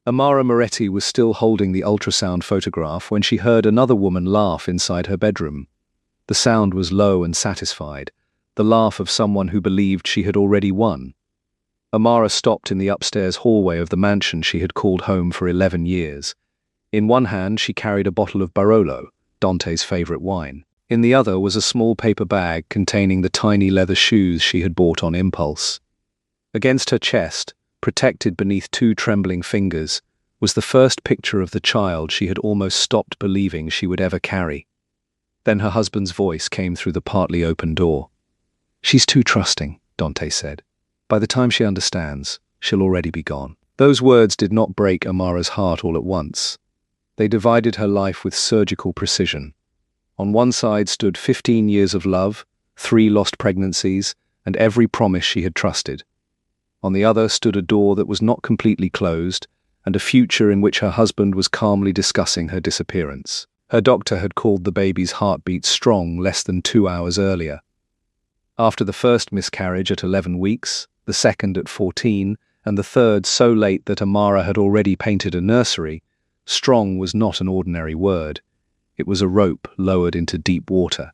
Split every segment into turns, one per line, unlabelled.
Amara Moretti was still holding the ultrasound photograph when she heard another woman laugh inside her bedroom. The sound was low and satisfied, the laugh of someone who believed she had already won. Amara stopped in the upstairs hallway of the mansion she had called home for 11 years. In one hand she carried a bottle of Barolo, Dante's favorite wine. In the other was a small paper bag containing the tiny leather shoes she had bought on impulse. Against her chest, protected beneath two trembling fingers, was the first picture of the child she had almost stopped believing she would ever carry. Then her husband's voice came through the partly open door. "She's too trusting," Dante said. "By the time she understands, she'll already be gone." Those words did not break Amara's heart all at once. They divided her life with surgical precision. On one side stood 15 years of love, 3 lost pregnancies, and every promise she had trusted. On the other stood a door that was not completely closed, and a future in which her husband was calmly discussing her disappearance. Her doctor had called the baby's heartbeat strong less than 2 hours earlier. After the first miscarriage at 11 weeks, the second at 14, and the third so late that Amara had already painted a nursery, strong was not an ordinary word. It was a rope lowered into deep water.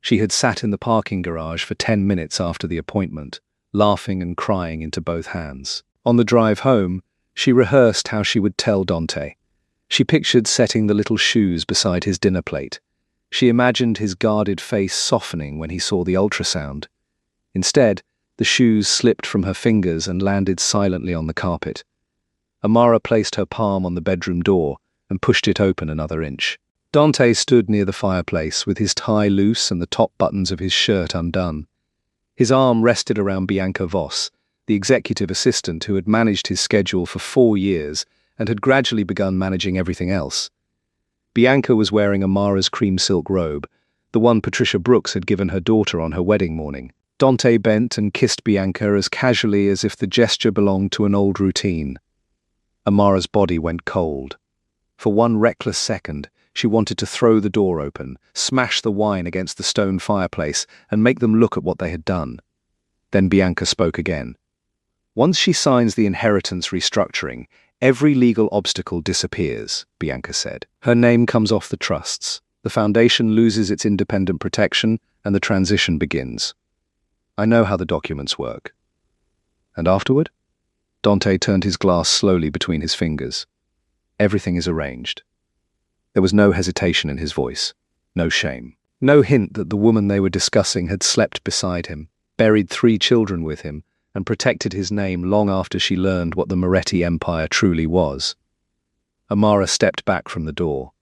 She had sat in the parking garage for 10 minutes after the appointment, laughing and crying into both hands. On the drive home, she rehearsed how she would tell Dante. She pictured setting the little shoes beside his dinner plate. She imagined his guarded face softening when he saw the ultrasound. Instead, the shoes slipped from her fingers and landed silently on the carpet. Amara placed her palm on the bedroom door and pushed it open another inch. Dante stood near the fireplace with his tie loose and the top buttons of his shirt undone. His arm rested around Bianca Voss, the executive assistant who had managed his schedule for 4 years and had gradually begun managing everything else. Bianca was wearing Amara's cream silk robe, the one Patricia Brooks had given her daughter on her wedding morning. Dante bent and kissed Bianca as casually as if the gesture belonged to an old routine. Amara's body went cold. For one reckless second, she wanted to throw the door open, smash the wine against the stone fireplace, and make them look at what they had done. Then Bianca spoke again. "Once she signs the inheritance restructuring, every legal obstacle disappears," Bianca said. "Her name comes off the trusts, the foundation loses its independent protection, and the transition begins. I know how the documents work." "And afterward?" Dante turned his glass slowly between his fingers. "Everything is arranged." There was no hesitation in his voice, no shame, no hint that the woman they were discussing had slept beside him, buried 3 children with him, and protected his name long after she learned what the Moretti Empire truly was. Amara stepped back from the door.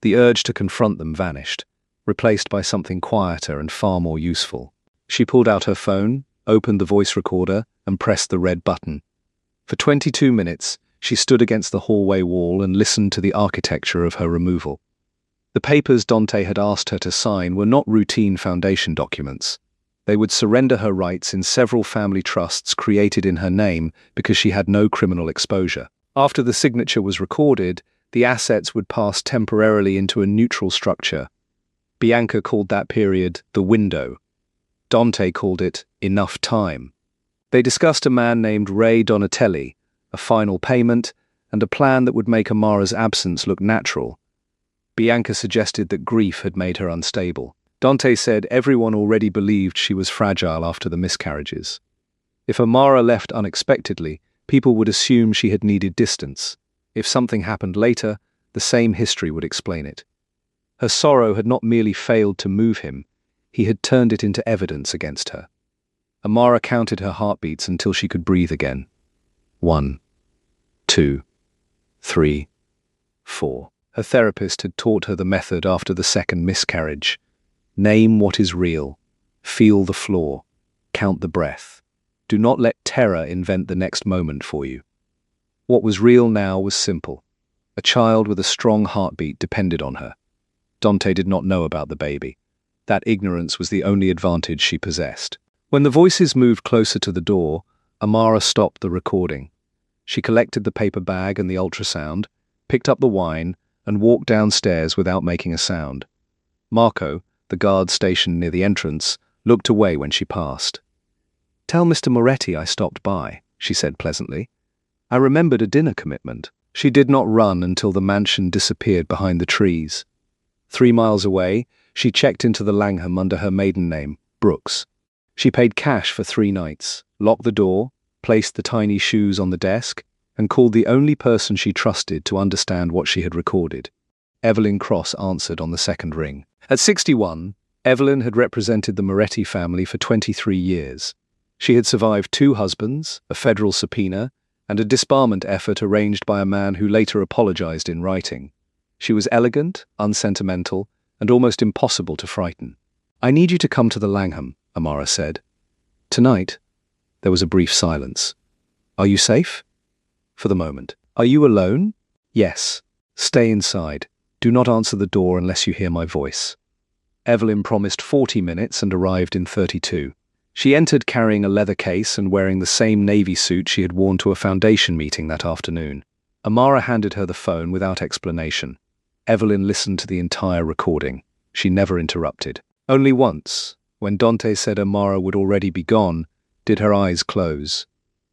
The urge to confront them vanished, replaced by something quieter and far more useful. She pulled out her phone, opened the voice recorder, and pressed the red button. For 22 minutes, she stood against the hallway wall and listened to the architecture of her removal. The papers Dante had asked her to sign were not routine foundation documents. They would surrender her rights in several family trusts created in her name because she had no criminal exposure. After the signature was recorded, the assets would pass temporarily into a neutral structure. Bianca called that period the window. Dante called it enough time. They discussed a man named Ray Donatelli, a final payment, and a plan that would make Amara's absence look natural. Bianca suggested that grief had made her unstable. Dante said everyone already believed she was fragile after the miscarriages. If Amara left unexpectedly, people would assume she had needed distance. If something happened later, the same history would explain it. Her sorrow had not merely failed to move him, he had turned it into evidence against her. Amara counted her heartbeats until she could breathe again. 1, 2, 3, 4. Her therapist had taught her the method after the second miscarriage. Name what is real. Feel the flaw. Count the breath. Do not let terror invent the next moment for you. What was real now was simple. A child with a strong heartbeat depended on her. Dante did not know about the baby. That ignorance was the only advantage she possessed. When the voices moved closer to the door, Amara stopped the recording. She collected the paper bag and the ultrasound, picked up the wine, and walked downstairs without making a sound. Marco, the guard stationed near the entrance, looked away when she passed. "Tell Mr. Moretti I stopped by," she said pleasantly. I remembered a dinner commitment. She did not run until the mansion disappeared behind the trees. 3 miles away, she checked into the Langham under her maiden name, Brooks. She paid cash for 3 nights, locked the door, placed the tiny shoes on the desk, and called the only person she trusted to understand what she had recorded. Evelyn Cross answered on the second ring. At 61, Evelyn had represented the Moretti family for 23 years. She had survived 2 husbands, a federal subpoena, and a disbarment effort arranged by a man who later apologized in writing. She was elegant, unsentimental, and almost impossible to frighten. "I need you to come to the Langham," Amara said. "Tonight?" There was a brief silence. "Are you safe?" "For the moment." "Are you alone?" "Yes." "Stay inside. Do not answer the door unless you hear my voice." Evelyn promised 40 minutes and arrived in 32. She entered carrying a leather case and wearing the same navy suit she had worn to a foundation meeting that afternoon. Amara handed her the phone without explanation. Evelyn listened to the entire recording. She never interrupted. Only once, when Dante said Amara would already be gone, did her eyes close.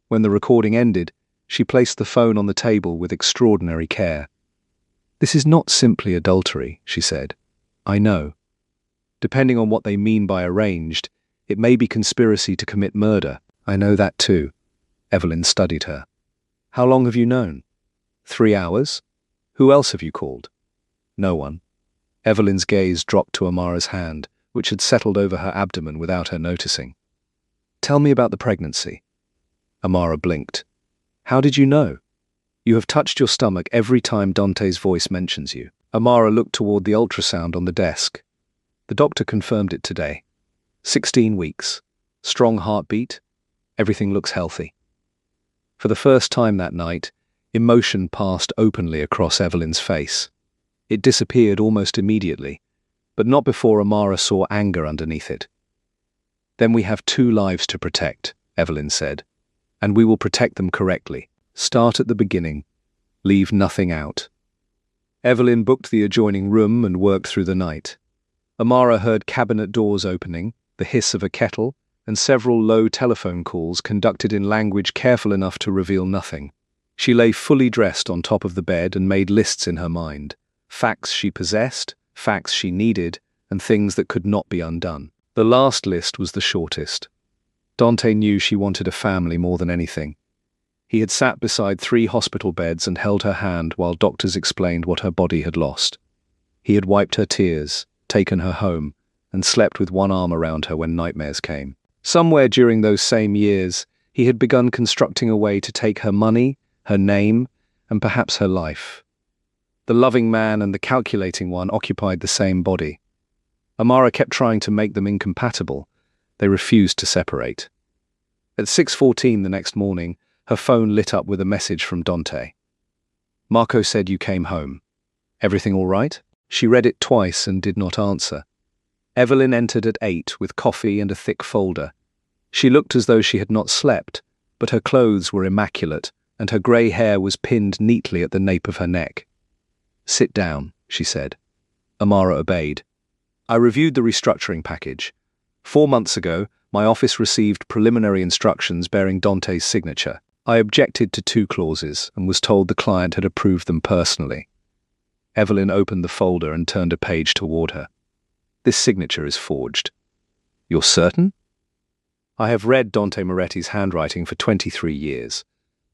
When the recording ended, she placed the phone on the table with extraordinary care. "This is not simply adultery," she said. "I know. Depending on what they mean by arranged, it may be conspiracy to commit murder." "I know that too." Evelyn studied her. "How long have you known?" 3 hours. "Who else have you called?" "No one." Evelyn's gaze dropped to Amara's hand, which had settled over her abdomen without her noticing. "Tell me about the pregnancy." Amara blinked. "How did you know?" "You have touched your stomach every time Dante's voice mentions you." Amara looked toward the ultrasound on the desk. "The doctor confirmed it today. 16 weeks. Strong heartbeat. Everything looks healthy." For the first time that night, emotion passed openly across Evelyn's face. It disappeared almost immediately, but not before Amara saw anger underneath it. "Then we have 2 lives to protect," Evelyn said, "and we will protect them correctly. Start at the beginning. Leave nothing out." Evelyn booked the adjoining room and worked through the night. Amara heard cabinet doors opening, the hiss of a kettle, and several low telephone calls conducted in language careful enough to reveal nothing. She lay fully dressed on top of the bed and made lists in her mind. Facts she possessed, facts she needed, and things that could not be undone. The last list was the shortest. Dante knew she wanted a family more than anything. He had sat beside 3 hospital beds and held her hand while doctors explained what her body had lost. He had wiped her tears, taken her home, and slept with one arm around her when nightmares came. Somewhere during those same years, he had begun constructing a way to take her money, her name, and perhaps her life. The loving man and the calculating one occupied the same body. Amara kept trying to make them incompatible. They refused to separate. At 6:14 the next morning, her phone lit up with a message from Dante. "Marco said you came home. Everything all right?" She read it twice and did not answer. Evelyn entered at 8 with coffee and a thick folder. She looked as though she had not slept, but her clothes were immaculate, and her grey hair was pinned neatly at the nape of her neck. "Sit down," she said. Amara obeyed. "I reviewed the restructuring package. 4 months ago, my office received preliminary instructions bearing Dante's signature. I objected to 2 clauses and was told the client had approved them personally." Evelyn opened the folder and turned a page toward her. "This signature is forged." "You're certain?" "I have read Dante Moretti's handwriting for 23 years.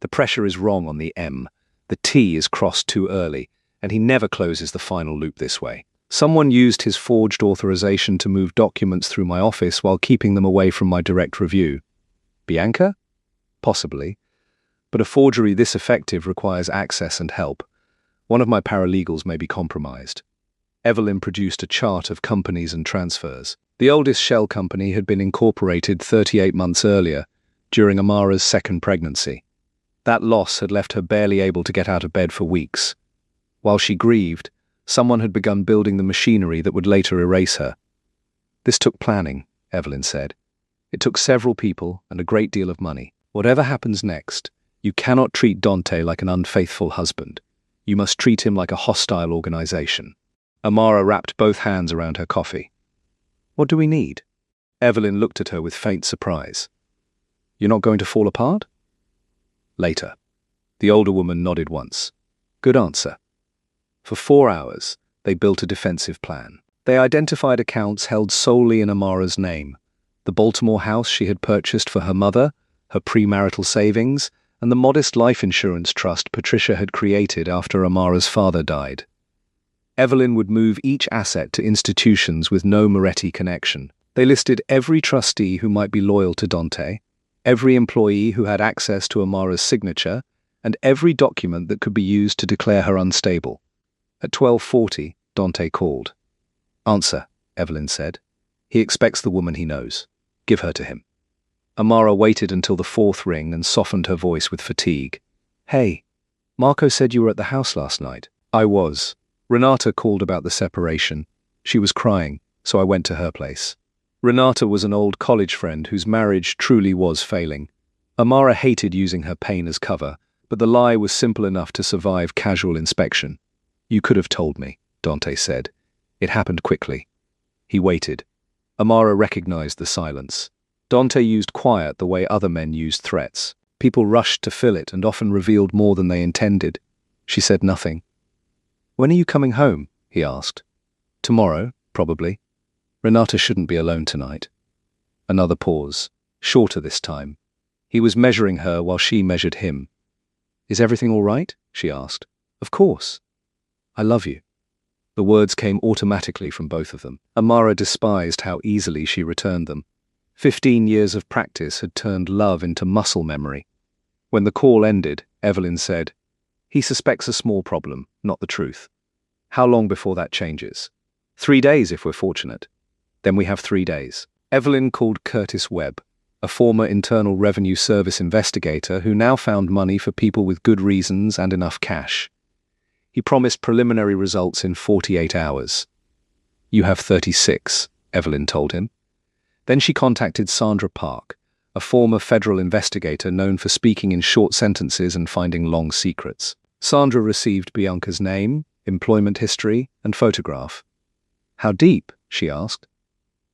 The pressure is wrong on the M. The T is crossed too early, and he never closes the final loop this way. Someone used his forged authorization to move documents through my office while keeping them away from my direct review. Bianca? Possibly. But a forgery this effective requires access and help. One of my paralegals may be compromised." Evelyn produced a chart of companies and transfers. The oldest shell company had been incorporated 38 months earlier, during Amara's 2nd pregnancy. That loss had left her barely able to get out of bed for weeks. While she grieved, someone had begun building the machinery that would later erase her. "This took planning," Evelyn said. "It took several people and a great deal of money. Whatever happens next, you cannot treat Dante like an unfaithful husband. You must treat him like a hostile organization." Amara wrapped both hands around her coffee. "What do we need?" Evelyn looked at her with faint surprise. "You're not going to fall apart?" "Later." The older woman nodded once. Good answer. For 4 hours, they built a defensive plan. They identified accounts held solely in Amara's name, the Baltimore house she had purchased for her mother, her premarital savings, and the modest life insurance trust Patricia had created after Amara's father died. Evelyn would move each asset to institutions with no Moretti connection. They listed every trustee who might be loyal to Dante, every employee who had access to Amara's signature, and every document that could be used to declare her unstable. At 12:40, Dante called. Answer, Evelyn said. He expects the woman he knows. Give her to him. Amara waited until the 4th ring and softened her voice with fatigue. Hey, Marco said you were at the house last night. I was. Renata called about the separation. She was crying, so I went to her place. Renata was an old college friend whose marriage truly was failing. Amara hated using her pain as cover, but the lie was simple enough to survive casual inspection. You could have told me, Dante said. It happened quickly. He waited. Amara recognized the silence. Dante used quiet the way other men used threats. People rushed to fill it and often revealed more than they intended. She said nothing. When are you coming home? He asked. Tomorrow, probably. Renata shouldn't be alone tonight. Another pause, shorter this time. He was measuring her while she measured him. Is everything all right? She asked. Of course. I love you. The words came automatically from both of them. Amara despised how easily she returned them. 15 years of practice had turned love into muscle memory. When the call ended, Evelyn said, He suspects a small problem, not the truth. How long before that changes? 3 days if we're fortunate. Then we have 3 days. Evelyn called Curtis Webb, a former Internal Revenue Service investigator who now found money for people with good reasons and enough cash. He promised preliminary results in 48 hours. You have 36, Evelyn told him. Then she contacted Sandra Park, a former federal investigator known for speaking in short sentences and finding long secrets. Sandra received Bianca's name, employment history, and photograph. How deep? She asked.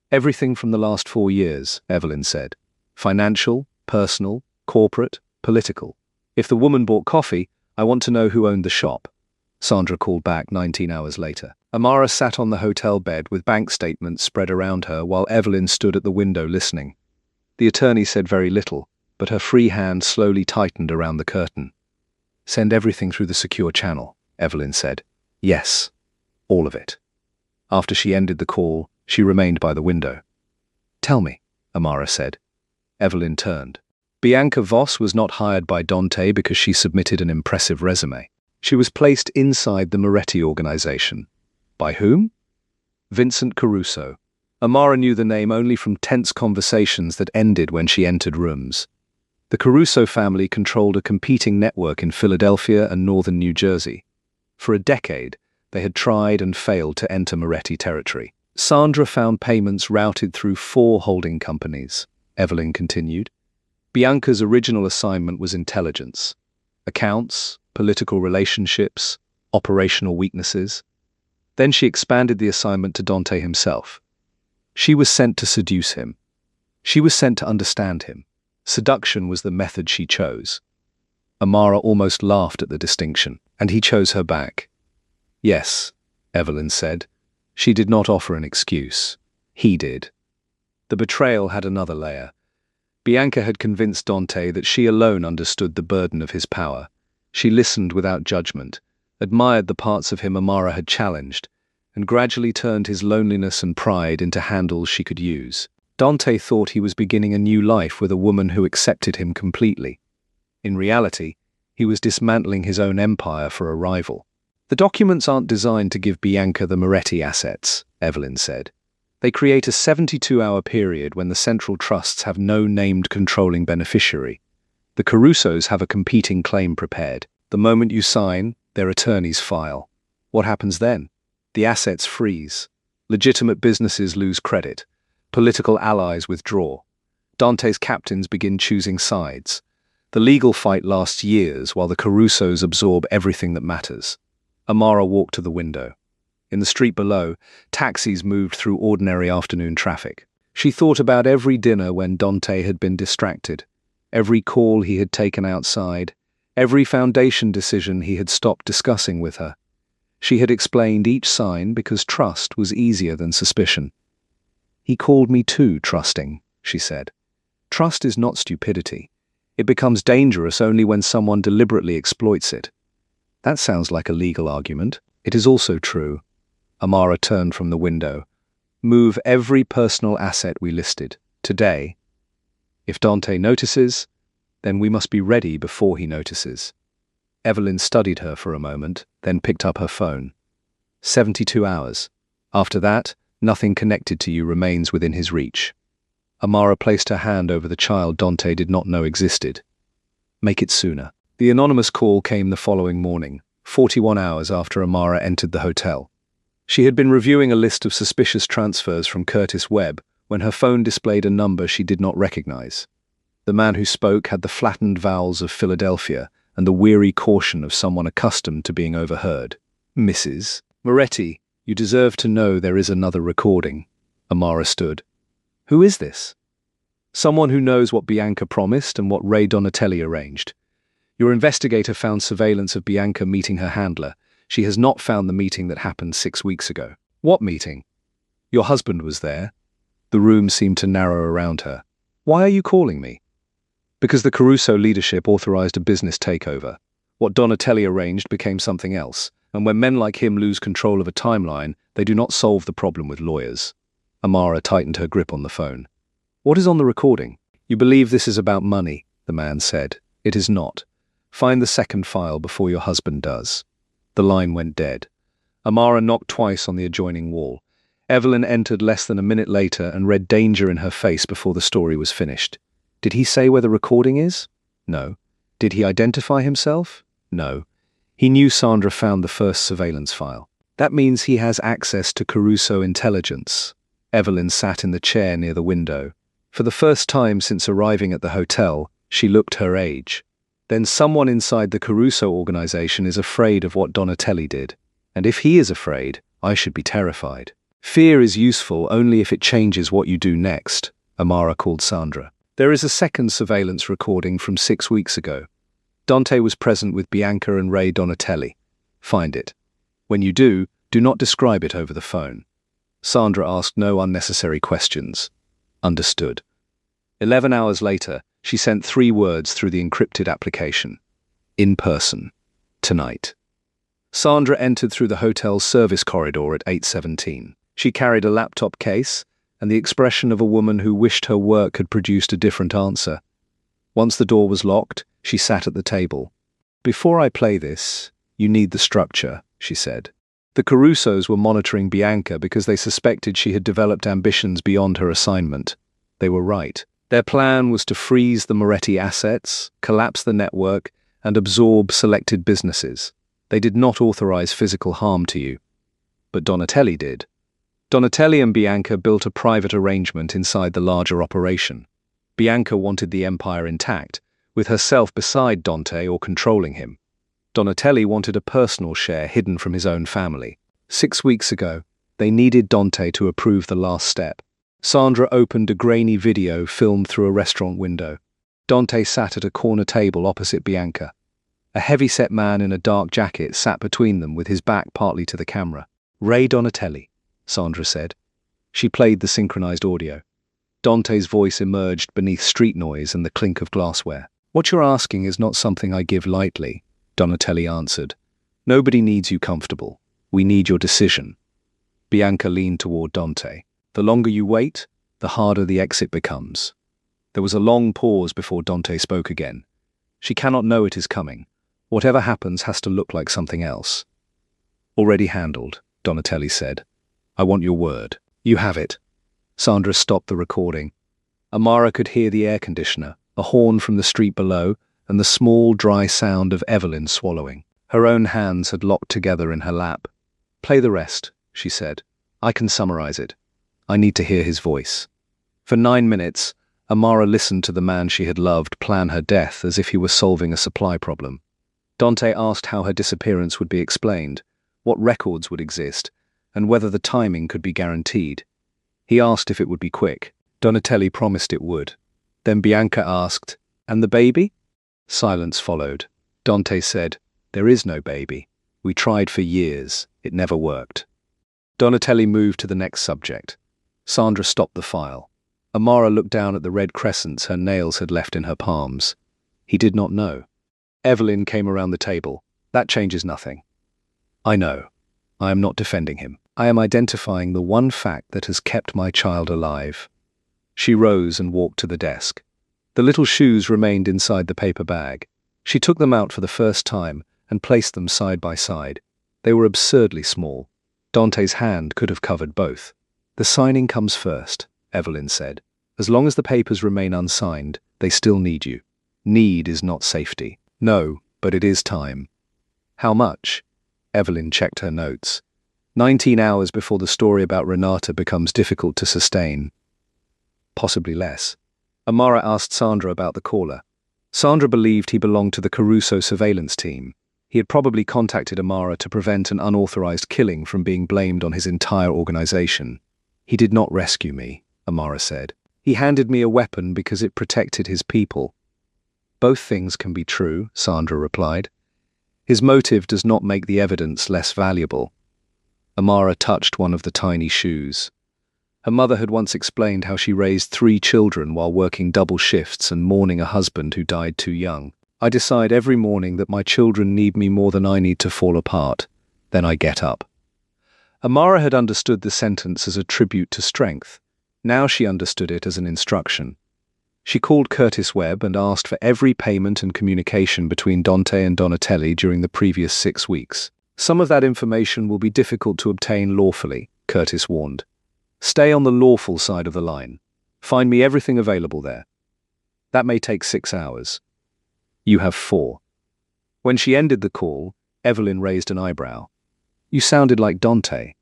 Everything from the last 4 years, Evelyn said. Financial, personal, corporate, political. If the woman bought coffee, I want to know who owned the shop. Sandra called back 19 hours later. Amara sat on the hotel bed with bank statements spread around her while Evelyn stood at the window listening. The attorney said very little, but her free hand slowly tightened around the curtain. Send everything through the secure channel, Evelyn said. Yes, all of it. After she ended the call, she remained by the window. Tell me, Amara said. Evelyn turned. Bianca Voss was not hired by Dante because she submitted an impressive resume. She was placed inside the Moretti organization. By whom? Vincent Caruso. Amara knew the name only from tense conversations that ended when she entered rooms. The Caruso family controlled a competing network in Philadelphia and northern New Jersey. For a decade, they had tried and failed to enter Moretti territory. Sandra found payments routed through 4 holding companies, Evelyn continued. Bianca's original assignment was intelligence. Accounts, political relationships, operational weaknesses. Then she expanded the assignment to Dante himself. She was sent to seduce him. She was sent to understand him. Seduction was the method she chose. Amara almost laughed at the distinction, and he chose her back. Yes, Evelyn said. She did not offer an excuse. He did. The betrayal had another layer. Bianca had convinced Dante that she alone understood the burden of his power. She listened without judgment, admired the parts of him Amara had challenged, and gradually turned his loneliness and pride into handles she could use. Dante thought he was beginning a new life with a woman who accepted him completely. In reality, he was dismantling his own empire for a rival. The documents aren't designed to give Bianca the Moretti assets, Evelyn said. They create a 72-hour period when the central trusts have no named controlling beneficiary. The Carusos have a competing claim prepared. The moment you sign, their attorneys file. What happens then? The assets freeze. Legitimate businesses lose credit. Political allies withdraw. Dante's captains begin choosing sides. The legal fight lasts years while the Carusos absorb everything that matters. Amara walked to the window. In the street below, taxis moved through ordinary afternoon traffic. She thought about every dinner when Dante had been distracted, every call he had taken outside, Every foundation decision he had stopped discussing with her. She had explained each sign because trust was easier than suspicion. "He called me too trusting," she said. "Trust is not stupidity. It becomes dangerous only when someone deliberately exploits it." "That sounds like a legal argument." "It is also true." Amara turned from the window. "Move every personal asset we listed, today. If Dante notices, then we must be ready before he notices." Evelyn studied her for a moment, then picked up her phone. 72 hours. After that, nothing connected to you remains within his reach. Amara placed her hand over the child Dante did not know existed. "Make it sooner." The anonymous call came the following morning, 41 hours after Amara entered the hotel. She had been reviewing a list of suspicious transfers from Curtis Webb when her phone displayed a number she did not recognize. The man who spoke had the flattened vowels of Philadelphia and the weary caution of someone accustomed to being overheard. "Mrs. Moretti, you deserve to know there is another recording." Amara stood. "Who is this?" "Someone who knows what Bianca promised and what Ray Donatelli arranged. Your investigator found surveillance of Bianca meeting her handler. She has not found the meeting that happened 6 weeks ago." "What meeting?" "Your husband was there." The room seemed to narrow around her. "Why are you calling me?" "Because the Caruso leadership authorized a business takeover. What Donatelli arranged became something else, and when men like him lose control of a timeline, they do not solve the problem with lawyers." Amara tightened her grip on the phone. "What is on the recording?" "You believe this is about money," the man said. "It is not. Find the second file before your husband does." The line went dead. Amara knocked twice on the adjoining wall. Evelyn entered less than a minute later and read danger in her face before the story was finished. "Did he say where the recording is?" "No." "Did he identify himself?" "No." "He knew Sandra found the first surveillance file." "That means he has access to Caruso intelligence." Evelyn sat in the chair near the window. For the first time since arriving at the hotel, she looked her age. "Then someone inside the Caruso organization is afraid of what Donatelli did. And if he is afraid, I should be terrified." "Fear is useful only if it changes what you do next," Amara called Sandra. "There is a second surveillance recording from 6 weeks ago. Dante was present with Bianca and Ray Donatelli. Find it. When you do not describe it over the phone." Sandra asked no unnecessary questions. "Understood." 11 hours later, she sent 3 words through the encrypted application. "In person. Tonight." Sandra entered through the hotel's service corridor at 8:17. She carried a laptop case and the expression of a woman who wished her work had produced a different answer. Once the door was locked, she sat at the table. "Before I play this, you need the structure," she said. The Carusos were monitoring Bianca because they suspected she had developed ambitions beyond her assignment. They were right. Their plan was to freeze the Moretti assets, collapse the network, and absorb selected businesses. They did not authorize physical harm to you. But Donatelli did. Donatelli and Bianca built a private arrangement inside the larger operation. Bianca wanted the empire intact, with herself beside Dante or controlling him. Donatelli wanted a personal share hidden from his own family. 6 weeks ago, they needed Dante to approve the last step. Sandra opened a grainy video filmed through a restaurant window. Dante sat at a corner table opposite Bianca. A heavy-set man in a dark jacket sat between them with his back partly to the camera. "Ray Donatelli," Sandra said. She played the synchronized audio. Dante's voice emerged beneath street noise and the clink of glassware. "What you're asking is not something I give lightly," Donatelli answered. "Nobody needs you comfortable. We need your decision." Bianca leaned toward Dante. "The longer you wait, the harder the exit becomes." There was a long pause before Dante spoke again. "She cannot know it is coming. Whatever happens has to look like something else." "Already handled," Donatelli said. "I want your word." "You have it." Sandra stopped the recording. Amara could hear the air conditioner, a horn from the street below, and the small, dry sound of Evelyn swallowing. Her own hands had locked together in her lap. "Play the rest," she said. "I can summarize it. I need to hear his voice." For 9 minutes, Amara listened to the man she had loved plan her death as if he were solving a supply problem. Dante asked how her disappearance would be explained, what records would exist, and whether the timing could be guaranteed. He asked if it would be quick. Donatelli promised it would. Then Bianca asked, "And the baby?" Silence followed. Dante said, "There is no baby. We tried for years. It never worked." Donatelli moved to the next subject. Sandra stopped the file. Amara looked down at the red crescents her nails had left in her palms. He did not know. Evelyn came around the table. "That changes nothing." "I know. I am not defending him. I am identifying the one fact that has kept my child alive." She rose and walked to the desk. The little shoes remained inside the paper bag. She took them out for the first time and placed them side by side. They were absurdly small. Dante's hand could have covered both. "The signing comes first," Evelyn said. "As long as the papers remain unsigned, they still need you. Need is not safety." "No, but it is time." "How much?" Evelyn checked her notes. 19 hours before the story about Renata becomes difficult to sustain. Possibly less. Amara asked Sandra about the caller. Sandra believed he belonged to the Caruso surveillance team. He had probably contacted Amara to prevent an unauthorized killing from being blamed on his entire organization. "He did not rescue me," Amara said. "He handed me a weapon because it protected his people." "Both things can be true," Sandra replied. "His motive does not make the evidence less valuable." Amara touched one of the tiny shoes. Her mother had once explained how she raised 3 children while working double shifts and mourning a husband who died too young. "I decide every morning that my children need me more than I need to fall apart. Then I get up." Amara had understood the sentence as a tribute to strength. Now she understood it as an instruction. She called Curtis Webb and asked for every payment and communication between Dante and Donatelli during the previous 6 weeks. "Some of that information will be difficult to obtain lawfully," Curtis warned. "Stay on the lawful side of the line. Find me everything available there. That may take 6 hours. You have 4. When she ended the call, Evelyn raised an eyebrow. "You sounded like Dante."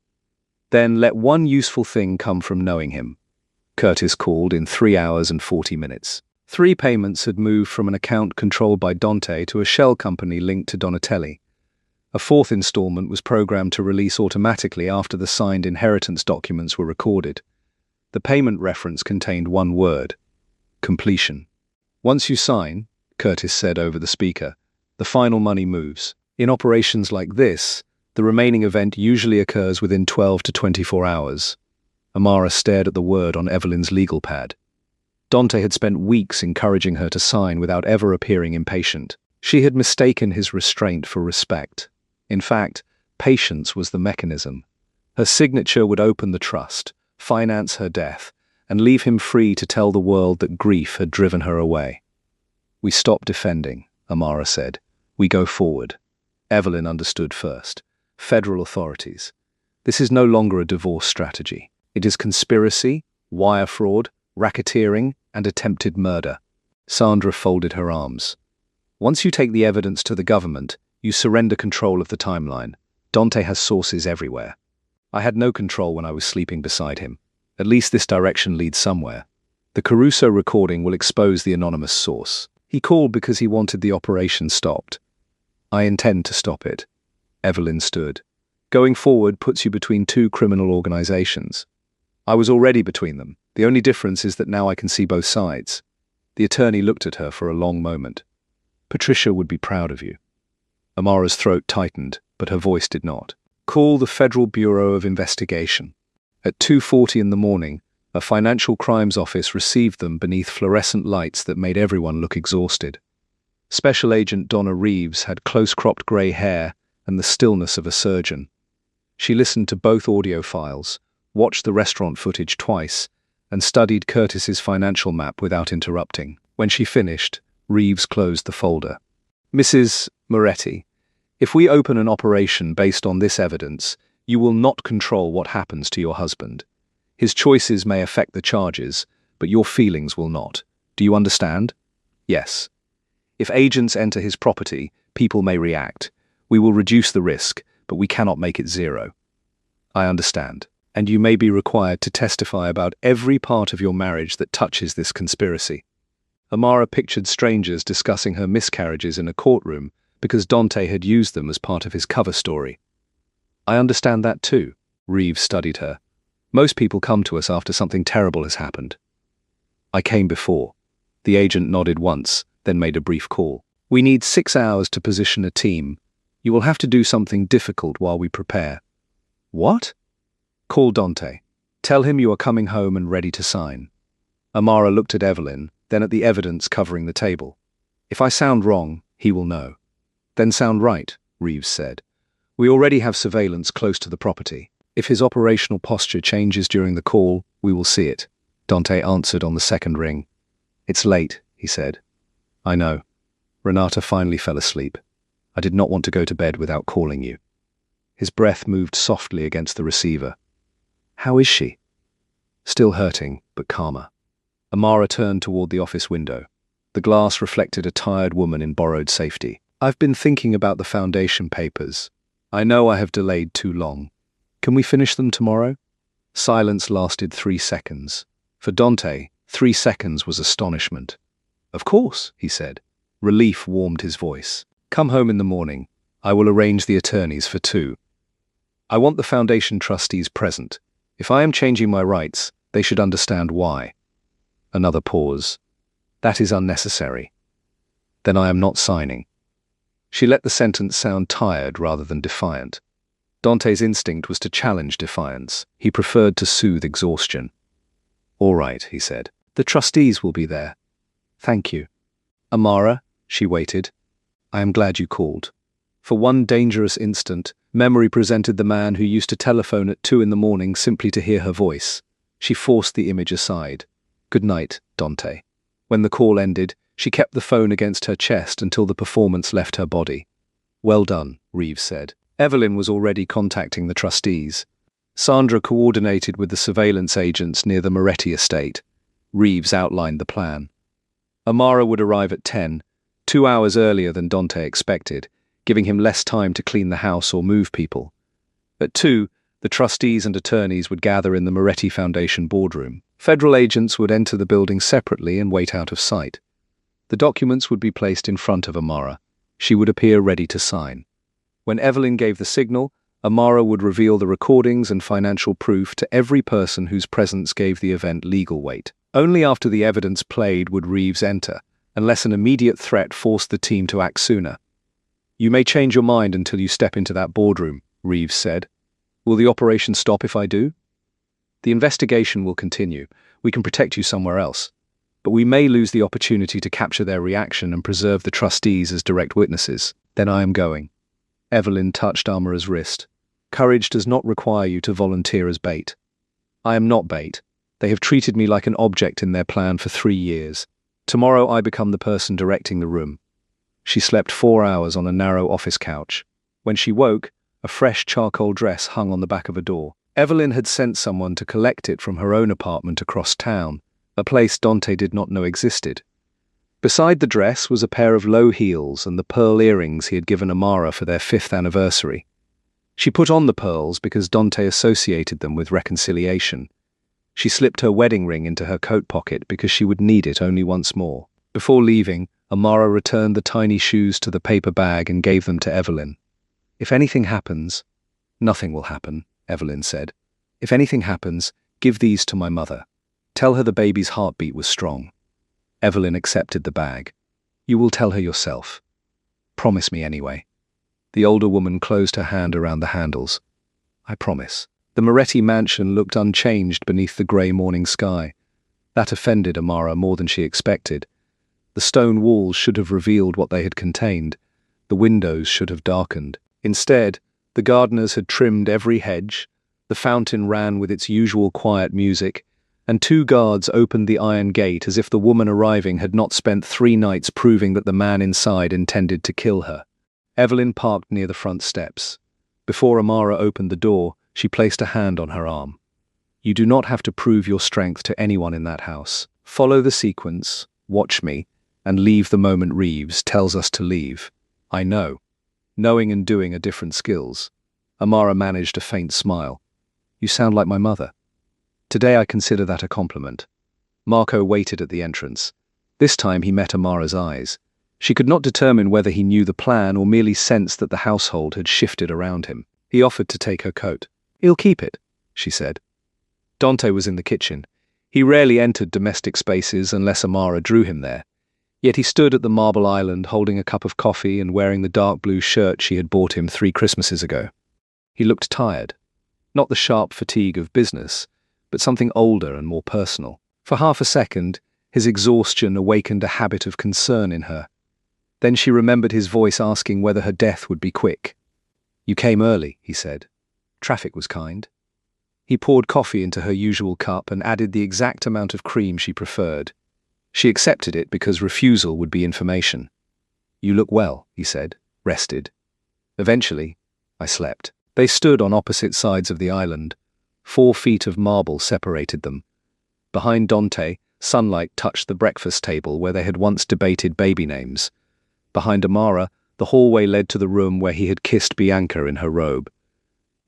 "Then let one useful thing come from knowing him." Curtis called in 3 hours and 40 minutes. 3 payments had moved from an account controlled by Dante to a shell company linked to Donatelli. A 4th installment was programmed to release automatically after the signed inheritance documents were recorded. The payment reference contained one word: completion. "Once you sign," Curtis said over the speaker, "the final money moves. In operations like this, the remaining event usually occurs within 12 to 24 hours. Amara stared at the word on Evelyn's legal pad. Dante had spent weeks encouraging her to sign without ever appearing impatient. She had mistaken his restraint for respect. In fact, patience was the mechanism. Her signature would open the trust, finance her death, and leave him free to tell the world that grief had driven her away. "We stop defending," Amara said. "We go forward." Evelyn understood first. Federal authorities. This is no longer a divorce strategy. It is conspiracy, wire fraud, racketeering, and attempted murder. Sandra folded her arms. "Once you take the evidence to the government, you surrender control of the timeline. Dante has sources everywhere. I had no control when I was sleeping beside him. At least this direction leads somewhere. The Caruso recording will expose the anonymous source. He called because he wanted the operation stopped. I intend to stop it." Evelyn stood. "Going forward puts you between 2 criminal organizations." "I was already between them. The only difference is that now I can see both sides." The attorney looked at her for a long moment. "Patricia would be proud of you." Amara's throat tightened, but her voice did not. "Call the Federal Bureau of Investigation." At 2:40 in the morning, a financial crimes office received them beneath fluorescent lights that made everyone look exhausted. Special Agent Donna Reeves had close-cropped grey hair and the stillness of a surgeon. She listened to both audio files, watched the restaurant footage twice, and studied Curtis's financial map without interrupting. When she finished, Reeves closed the folder. "Mrs. Moretti, if we open an operation based on this evidence, you will not control what happens to your husband. His choices may affect the charges, but your feelings will not. Do you understand?" "Yes." "If agents enter his property, people may react. We will reduce the risk, but we cannot make it 0. "I understand. And you may be required to testify about every part of your marriage that touches this conspiracy." Amara pictured strangers discussing her miscarriages in a courtroom because Dante had used them as part of his cover story. "I understand that too." Reeves studied her. "Most people come to us after something terrible has happened." "I came before." The agent nodded once, then made a brief call. We need 6 hours to position a team. You will have to do something difficult while we prepare. What? Call Dante. Tell him you are coming home and ready to sign. Amara looked at Evelyn, then at the evidence covering the table. If I sound wrong, he will know. Then sound right, Reeves said. We already have surveillance close to the property. If his operational posture changes during the call, we will see it. Dante answered on the second ring. It's late, he said. I know. Renata finally fell asleep. I did not want to go to bed without calling you. His breath moved softly against the receiver. How is she? Still hurting, but calmer. Amara turned toward the office window. The glass reflected a tired woman in borrowed safety. I've been thinking about the foundation papers. I know I have delayed too long. Can we finish them tomorrow? Silence lasted 3 seconds. For Dante, 3 seconds was astonishment. Of course, he said. Relief warmed his voice. Come home in the morning. I will arrange the attorneys for 2. I want the foundation trustees present. If I am changing my rights, they should understand why. Another pause. That is unnecessary. Then I am not signing. She let the sentence sound tired rather than defiant. Dante's instinct was to challenge defiance. He preferred to soothe exhaustion. All right, he said. The trustees will be there. Thank you. Amara, she waited. I am glad you called. For one dangerous instant, memory presented the man who used to telephone at 2 in the morning simply to hear her voice. She forced the image aside. Good night, Dante. When the call ended, she kept the phone against her chest until the performance left her body. Well done, Reeves said. Evelyn was already contacting the trustees. Sandra coordinated with the surveillance agents near the Moretti estate. Reeves outlined the plan. Amara would arrive at 10, 2 hours earlier than Dante expected, giving him less time to clean the house or move people. At 2, the trustees and attorneys would gather in the Moretti Foundation boardroom. Federal agents would enter the building separately and wait out of sight. The documents would be placed in front of Amara. She would appear ready to sign. When Evelyn gave the signal, Amara would reveal the recordings and financial proof to every person whose presence gave the event legal weight. Only after the evidence played would Reeves enter, unless an immediate threat forced the team to act sooner. You may change your mind until you step into that boardroom, Reeves said. Will the operation stop if I do? The investigation will continue. We can protect you somewhere else. But we may lose the opportunity to capture their reaction and preserve the trustees as direct witnesses. Then I am going. Evelyn touched Amara's wrist. Courage does not require you to volunteer as bait. I am not bait. They have treated me like an object in their plan for 3 years. Tomorrow I become the person directing the room. She slept 4 hours on a narrow office couch. When she woke, a fresh charcoal dress hung on the back of a door. Evelyn had sent someone to collect it from her own apartment across town, a place Dante did not know existed. Beside the dress was a pair of low heels and the pearl earrings he had given Amara for their 5th anniversary. She put on the pearls because Dante associated them with reconciliation. She slipped her wedding ring into her coat pocket because she would need it only once more. Before leaving, Amara returned the tiny shoes to the paper bag and gave them to Evelyn. If anything happens, nothing will happen, Evelyn said. If anything happens, give these to my mother. Tell her the baby's heartbeat was strong. Evelyn accepted the bag. You will tell her yourself. Promise me anyway. The older woman closed her hand around the handles. I promise. The Moretti mansion looked unchanged beneath the grey morning sky. That offended Amara more than she expected. The stone walls should have revealed what they had contained. The windows should have darkened. Instead, the gardeners had trimmed every hedge, the fountain ran with its usual quiet music, and 2 guards opened the iron gate as if the woman arriving had not spent 3 nights proving that the man inside intended to kill her. Evelyn parked near the front steps. Before Amara opened the door, she placed a hand on her arm. You do not have to prove your strength to anyone in that house. Follow the sequence, watch me, and leave the moment Reeves tells us to leave. I know. Knowing and doing are different skills. Amara managed a faint smile. You sound like my mother. Today I consider that a compliment. Marco waited at the entrance. This time he met Amara's eyes. She could not determine whether he knew the plan or merely sensed that the household had shifted around him. He offered to take her coat. He'll keep it, she said. Dante was in the kitchen. He rarely entered domestic spaces unless Amara drew him there. Yet he stood at the marble island holding a cup of coffee and wearing the dark blue shirt she had bought him 3 Christmases ago. He looked tired. Not the sharp fatigue of business, but something older and more personal. For half a second, his exhaustion awakened a habit of concern in her. Then she remembered his voice asking whether her death would be quick. "You came early," he said. "Traffic was kind." He poured coffee into her usual cup and added the exact amount of cream she preferred. She accepted it because refusal would be information. "You look well," he said, rested. Eventually, I slept. They stood on opposite sides of the island. 4 feet of marble separated them. Behind Dante, sunlight touched the breakfast table where they had once debated baby names. Behind Amara, the hallway led to the room where he had kissed Bianca in her robe.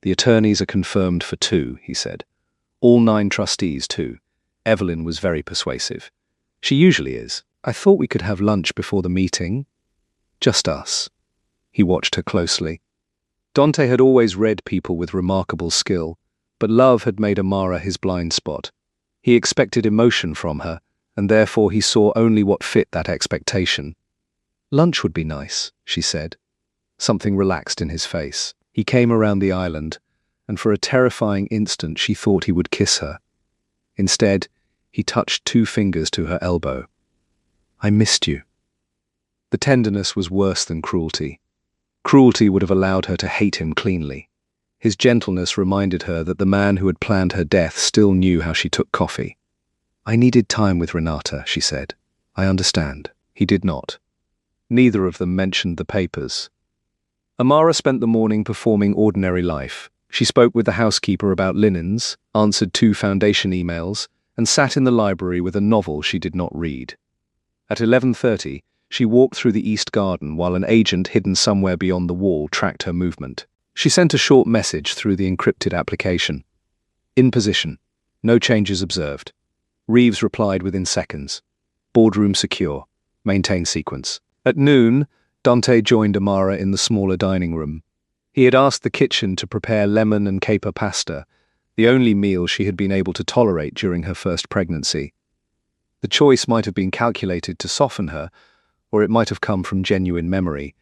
"The attorneys are confirmed for 2, he said. "All 9 trustees, too. Evelyn was very persuasive. She usually is. I thought we could have lunch before the meeting. Just us." He watched her closely. Dante had always read people with remarkable skill, but love had made Amara his blind spot. He expected emotion from her, and therefore he saw only what fit that expectation. "Lunch would be nice," she said. Something relaxed in his face. He came around the island, and for a terrifying instant she thought he would kiss her. Instead, he touched 2 fingers to her elbow. "I missed you." The tenderness was worse than cruelty. Cruelty would have allowed her to hate him cleanly. His gentleness reminded her that the man who had planned her death still knew how she took coffee. "I needed time with Renata," she said. "I understand." He did not. Neither of them mentioned the papers. Amara spent the morning performing ordinary life. She spoke with the housekeeper about linens, answered 2 foundation emails, and sat in the library with a novel she did not read. At 11:30, she walked through the East Garden while an agent hidden somewhere beyond the wall tracked her movement. She sent a short message through the encrypted application. "In position. No changes observed." Reeves replied within seconds. "Boardroom secure. Maintain sequence." At noon, Dante joined Amara in the smaller dining room. He had asked the kitchen to prepare lemon and caper pasta, the only meal she had been able to tolerate during her first pregnancy. The choice might have been calculated to soften her, or it might have come from genuine memory.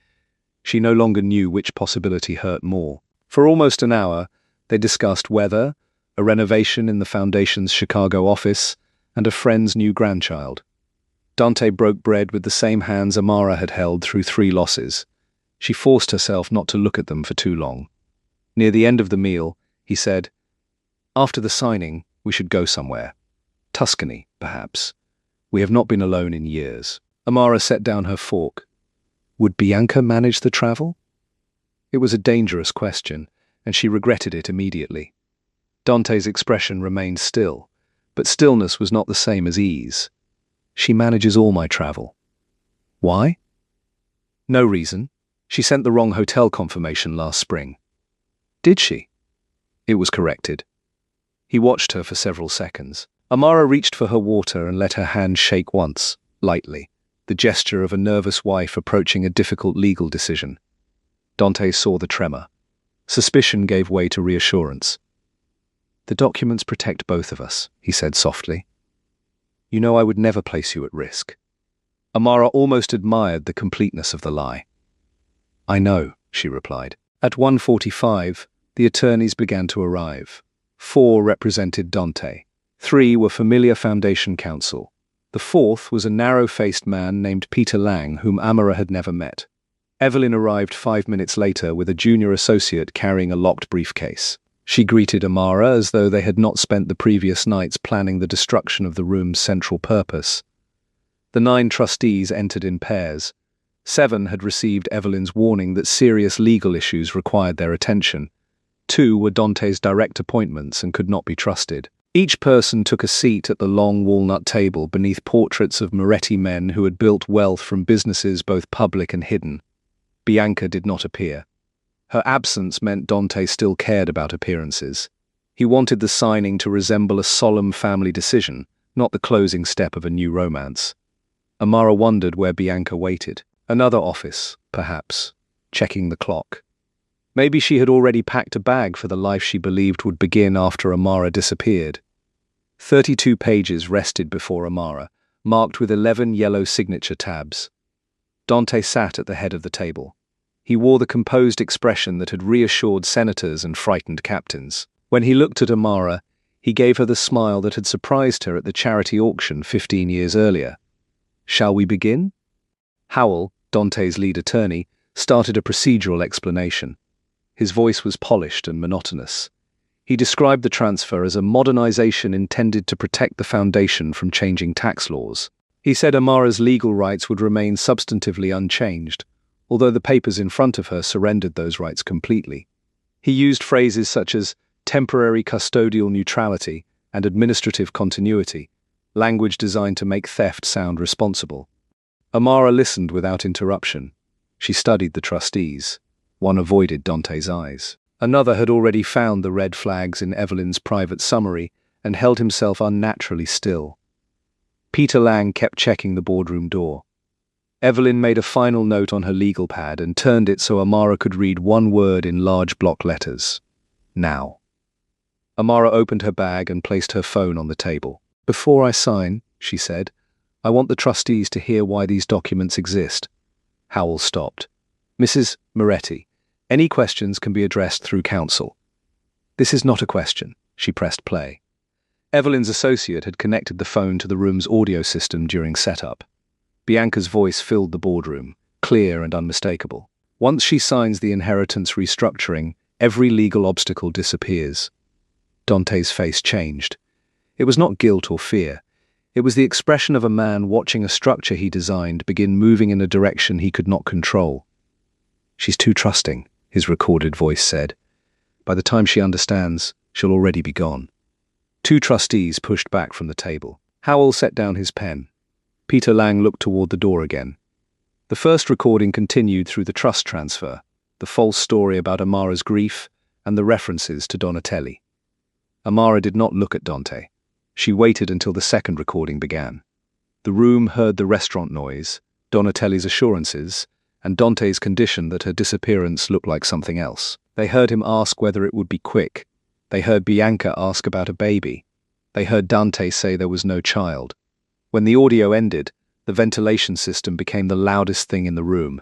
She no longer knew which possibility hurt more. For almost an hour, they discussed weather, a renovation in the Foundation's Chicago office, and a friend's new grandchild. Dante broke bread with the same hands Amara had held through 3 losses. She forced herself not to look at them for too long. Near the end of the meal, he said, "After the signing, we should go somewhere. Tuscany, perhaps. We have not been alone in years." Amara set down her fork. Would Bianca manage the travel? It was a dangerous question, and she regretted it immediately. Dante's expression remained still, but stillness was not the same as ease. "She manages all my travel." "Why?" "No reason. She sent the wrong hotel confirmation last spring." "Did she?" It was corrected. He watched her for several seconds. Amara reached for her water and let her hand shake once, lightly, the gesture of a nervous wife approaching a difficult legal decision. Dante saw the tremor. Suspicion gave way to reassurance. "The documents protect both of us," he said softly. "You know I would never place you at risk." Amara almost admired the completeness of the lie. "I know," she replied. At 1:45, the attorneys began to arrive. 4 represented Dante. 3 were familiar Foundation counsel. The 4th was a narrow-faced man named Peter Lang, whom Amara had never met. Evelyn arrived 5 minutes later with a junior associate carrying a locked briefcase. She greeted Amara as though they had not spent the previous nights planning the destruction of the room's central purpose. The 9 trustees entered in pairs. 7 had received Evelyn's warning that serious legal issues required their attention. 2 were Dante's direct appointments and could not be trusted. Each person took a seat at the long walnut table beneath portraits of Moretti men who had built wealth from businesses both public and hidden. Bianca did not appear. Her absence meant Dante still cared about appearances. He wanted the signing to resemble a solemn family decision, not the closing step of a new romance. Amara wondered where Bianca waited. Another office, perhaps, checking the clock. Maybe she had already packed a bag for the life she believed would begin after Amara disappeared. 32 pages rested before Amara, marked with 11 yellow signature tabs. Dante sat at the head of the table. He wore the composed expression that had reassured senators and frightened captains. When he looked at Amara, he gave her the smile that had surprised her at the charity auction 15 years earlier. "Shall we begin?" Howell, Dante's lead attorney, started a procedural explanation. His voice was polished and monotonous. He described the transfer as a modernization intended to protect the foundation from changing tax laws. He said Amara's legal rights would remain substantively unchanged, although the papers in front of her surrendered those rights completely. He used phrases such as temporary custodial neutrality and administrative continuity, language designed to make theft sound responsible. Amara listened without interruption. She studied the trustees. One avoided Dante's eyes. Another had already found the red flags in Evelyn's private summary and held himself unnaturally still. Peter Lang kept checking the boardroom door. Evelyn made a final note on her legal pad and turned it so Amara could read one word in large block letters. Now. Amara opened her bag and placed her phone on the table. "Before I sign," she said, "I want the trustees to hear why these documents exist." Howell stopped. "Mrs. Moretti, any questions can be addressed through counsel." "This is not a question." She pressed play. Evelyn's associate had connected the phone to the room's audio system during setup. Bianca's voice filled the boardroom, clear and unmistakable. "Once she signs the inheritance restructuring, every legal obstacle disappears." Dante's face changed. It was not guilt or fear. It was the expression of a man watching a structure he designed begin moving in a direction he could not control. "She's too trusting," his recorded voice said. "By the time she understands, she'll already be gone." Two trustees pushed back from the table. Howell set down his pen. Peter Lang looked toward the door again. The first recording continued through the trust transfer, the false story about Amara's grief, and the references to Donatelli. Amara did not look at Dante. She waited until the second recording began. The room heard the restaurant noise, Donatelli's assurances, and Dante's condition that her disappearance looked like something else. They heard him ask whether it would be quick. They heard Bianca ask about a baby. They heard Dante say there was no child. When the audio ended, the ventilation system became the loudest thing in the room.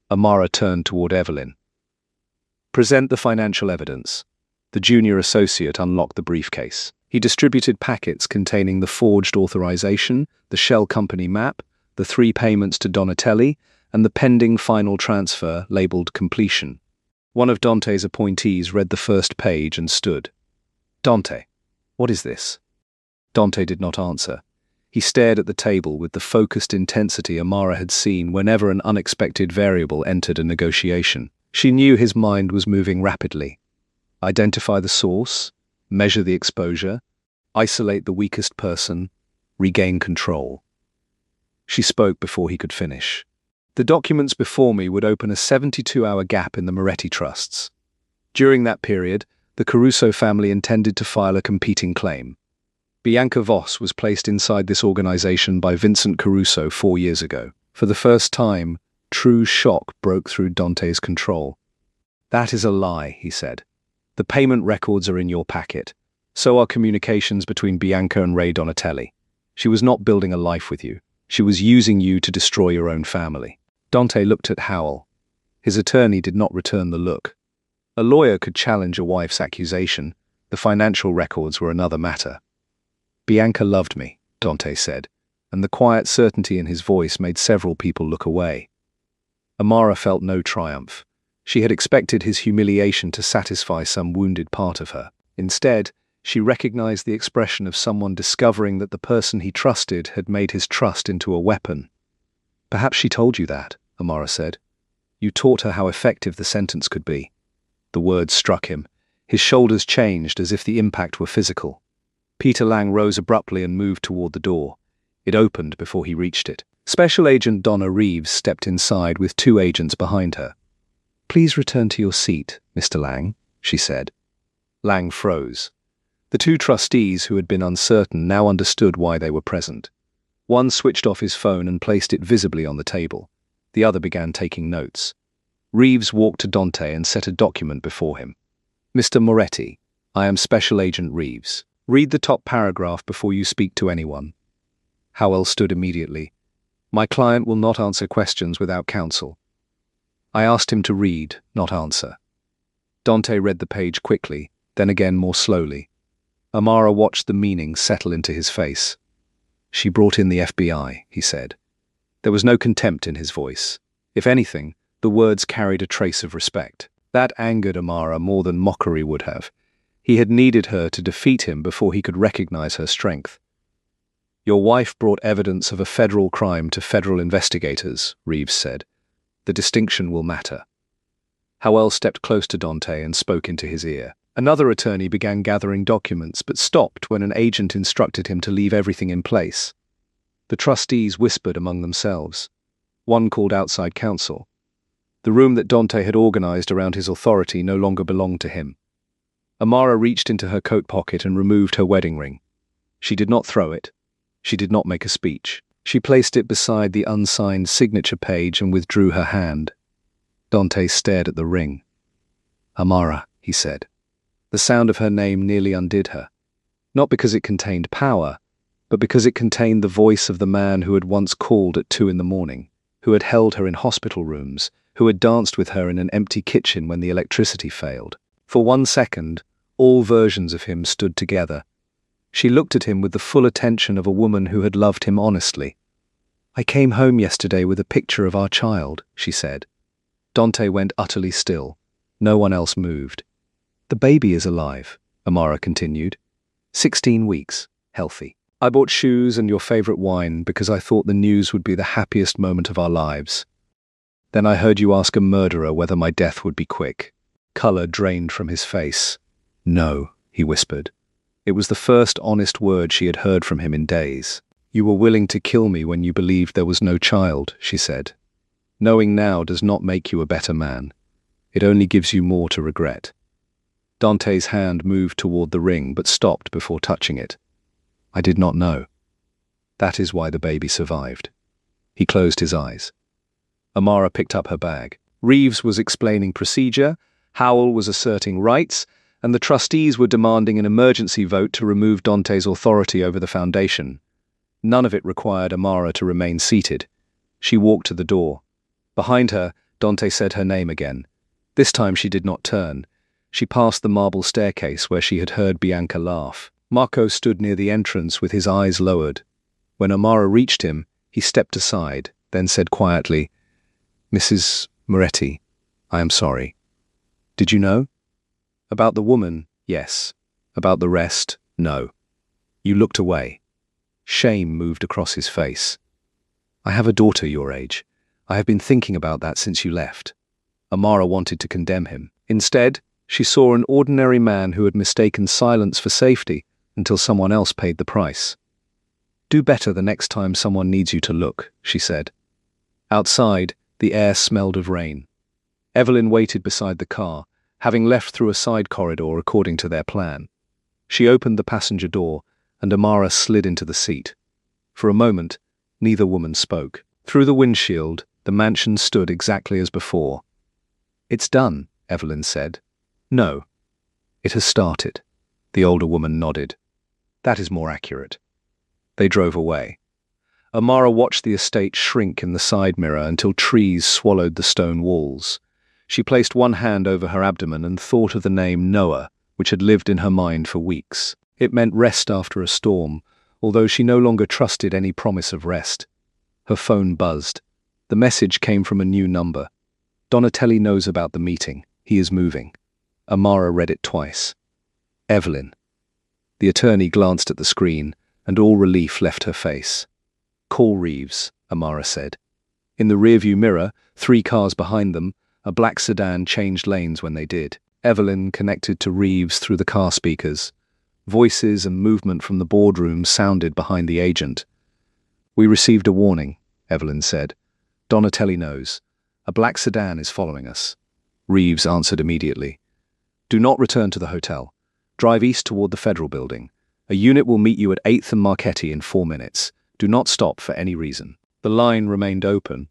Amara turned toward Evelyn. "Present the financial evidence." The junior associate unlocked the briefcase. He distributed packets containing the forged authorization, the shell company map, the 3 payments to Donatelli, and the pending final transfer labeled completion. One of Dante's appointees read the first page and stood. "Dante, what is this?" Dante did not answer. He stared at the table with the focused intensity Amara had seen whenever an unexpected variable entered a negotiation. She knew his mind was moving rapidly. Identify the source, measure the exposure, isolate the weakest person, regain control. She spoke before he could finish. "The documents before me would open a 72-hour gap in the Moretti trusts. During that period, the Caruso family intended to file a competing claim. Bianca Voss was placed inside this organization by Vincent Caruso 4 years ago. For the first time, true shock broke through Dante's control. "That is a lie," he said. "The payment records are in your packet. So are communications between Bianca and Ray Donatelli. She was not building a life with you. She was using you to destroy your own family." Dante looked at Howell. His attorney did not return the look. A lawyer could challenge a wife's accusation. The financial records were another matter. "Bianca loved me," Dante said, and the quiet certainty in his voice made several people look away. Amara felt no triumph. She had expected his humiliation to satisfy some wounded part of her. Instead, she recognized the expression of someone discovering that the person he trusted had made his trust into a weapon. "Perhaps she told you that," Amara said. "You taught her how effective the sentence could be." The words struck him. His shoulders changed as if the impact were physical. Peter Lang rose abruptly and moved toward the door. It opened before he reached it. Special Agent Donna Reeves stepped inside with 2 agents behind her. "Please return to your seat, Mr. Lang," she said. Lang froze. The 2 trustees who had been uncertain now understood why they were present. One switched off his phone and placed it visibly on the table. The other began taking notes. Reeves walked to Dante and set a document before him. "Mr. Moretti, I am Special Agent Reeves. Read the top paragraph before you speak to anyone." Howell stood immediately. My client will not answer questions without counsel. I asked him to read, not answer. Dante read the page quickly, then again more slowly. Amara watched the meaning settle into his face. She brought in the FBI, he said. There was no contempt in his voice. If anything, the words carried a trace of respect. That angered Amara more than mockery would have. He had needed her to defeat him before he could recognize her strength. Your wife brought evidence of a federal crime to federal investigators, Reeves said. The distinction will matter. Howell stepped close to Dante and spoke into his ear. Another attorney began gathering documents, but stopped when an agent instructed him to leave everything in place. The trustees whispered among themselves. One called outside counsel. The room that Dante had organized around his authority no longer belonged to him. Amara reached into her coat pocket and removed her wedding ring. She did not throw it. She did not make a speech. She placed it beside the unsigned signature page and withdrew her hand. Dante stared at the ring. Amara, he said. The sound of her name nearly undid her. Not because it contained power, but because it contained the voice of the man who had once called at 2 a.m, who had held her in hospital rooms, who had danced with her in an empty kitchen when the electricity failed. For 1 second, all versions of him stood together. She looked at him with the full attention of a woman who had loved him honestly. I came home yesterday with a picture of our child, she said. Dante went utterly still. No one else moved. The baby is alive, Amara continued. 16 weeks, healthy. I bought shoes and your favorite wine because I thought the news would be the happiest moment of our lives. Then I heard you ask a murderer whether my death would be quick. Color drained from his face. No, he whispered. It was the first honest word she had heard from him in days. You were willing to kill me when you believed there was no child, she said. Knowing now does not make you a better man. It only gives you more to regret. Dante's hand moved toward the ring but stopped before touching it. I did not know. That is why the baby survived. He closed his eyes. Amara picked up her bag. Reeves was explaining procedure, Howell was asserting rights, and the trustees were demanding an emergency vote to remove Dante's authority over the foundation. None of it required Amara to remain seated. She walked to the door. Behind her, Dante said her name again. This time she did not turn. She passed the marble staircase where she had heard Bianca laugh. Marco stood near the entrance with his eyes lowered. When Amara reached him, he stepped aside, then said quietly, Mrs. Moretti, I am sorry. Did you know? About the woman, yes. About the rest, no. You looked away. Shame moved across his face. I have a daughter your age. I have been thinking about that since you left. Amara wanted to condemn him. Instead, she saw an ordinary man who had mistaken silence for safety until someone else paid the price. Do better the next time someone needs you to look, she said. Outside, the air smelled of rain. Evelyn waited beside the car, having left through a side corridor according to their plan. She opened the passenger door, and Amara slid into the seat. For a moment, neither woman spoke. Through the windshield, the mansion stood exactly as before. It's done, Evelyn said. No. It has started. The older woman nodded. That is more accurate. They drove away. Amara watched the estate shrink in the side mirror until trees swallowed the stone walls. She placed one hand over her abdomen and thought of the name Noah, which had lived in her mind for weeks. It meant rest after a storm, although she no longer trusted any promise of rest. Her phone buzzed. The message came from a new number. Donatelli knows about the meeting. He is moving. Amara read it twice. Evelyn. The attorney glanced at the screen, and all relief left her face. Call Reeves, Amara said. In the rearview mirror, 3 cars behind them, a black sedan changed lanes when they did. Evelyn connected to Reeves through the car speakers. Voices and movement from the boardroom sounded behind the agent. We received a warning, Evelyn said. Donatelli knows. A black sedan is following us. Reeves answered immediately. Do not return to the hotel. Drive east toward the Federal Building. A unit will meet you at 8th and Marchetti in 4 minutes. Do not stop for any reason. The line remained open.